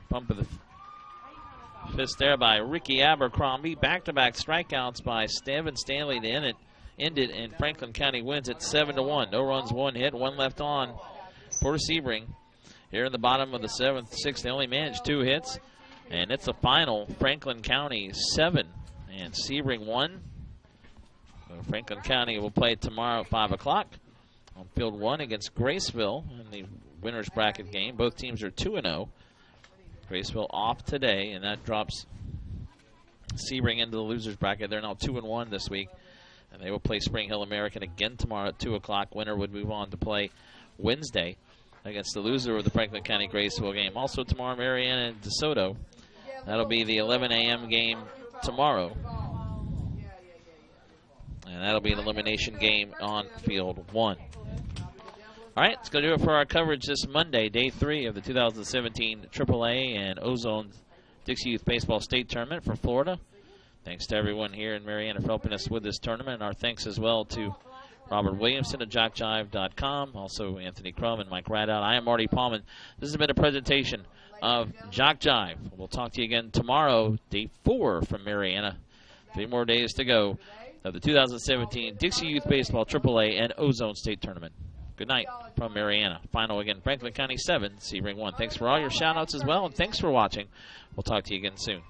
Bump of the fist there by Ricky Abercrombie. Back-to-back strikeouts by Steven Stanley to end it, and Franklin County wins it 7-1. No runs, 1 hit, 1 left on for Sebring. Here in the bottom of the 7th, 6th, they only managed 2 hits, and it's a final Franklin County 7 and Sebring 1. Franklin County will play tomorrow at 5 o'clock. On field 1 against Graceville in the winner's bracket game. Both teams are 2-0. Graceville off today, and that drops Sebring into the loser's bracket. They're now 2-1 this week, and they will play Spring Hill American again tomorrow at 2 o'clock. Winner would move on to play Wednesday against the loser of the Franklin County Graceville game. Also tomorrow, Mariana and DeSoto. That'll be the 11 a.m. game tomorrow. And that'll be an elimination game on field 1. All right, it's going to do it for our coverage this Monday, day 3 of the 2017 AAA and Ozone Dixie Youth Baseball State Tournament for Florida. Thanks to everyone here in Mariana for helping us with this tournament. And our thanks as well to Robert Williamson at JockJive.com, also Anthony Crum and Mike Radout. I am Marty Paulman. This has been a presentation of JockJive. We'll talk to you again tomorrow, day 4 from Mariana. 3 more days to go of the 2017 Dixie Youth Baseball AAA and Ozone State Tournament. Good night from Mariana. Final again, Franklin County 7, Sebring 1. Thanks for all your shout-outs as well, and thanks for watching. We'll talk to you again soon.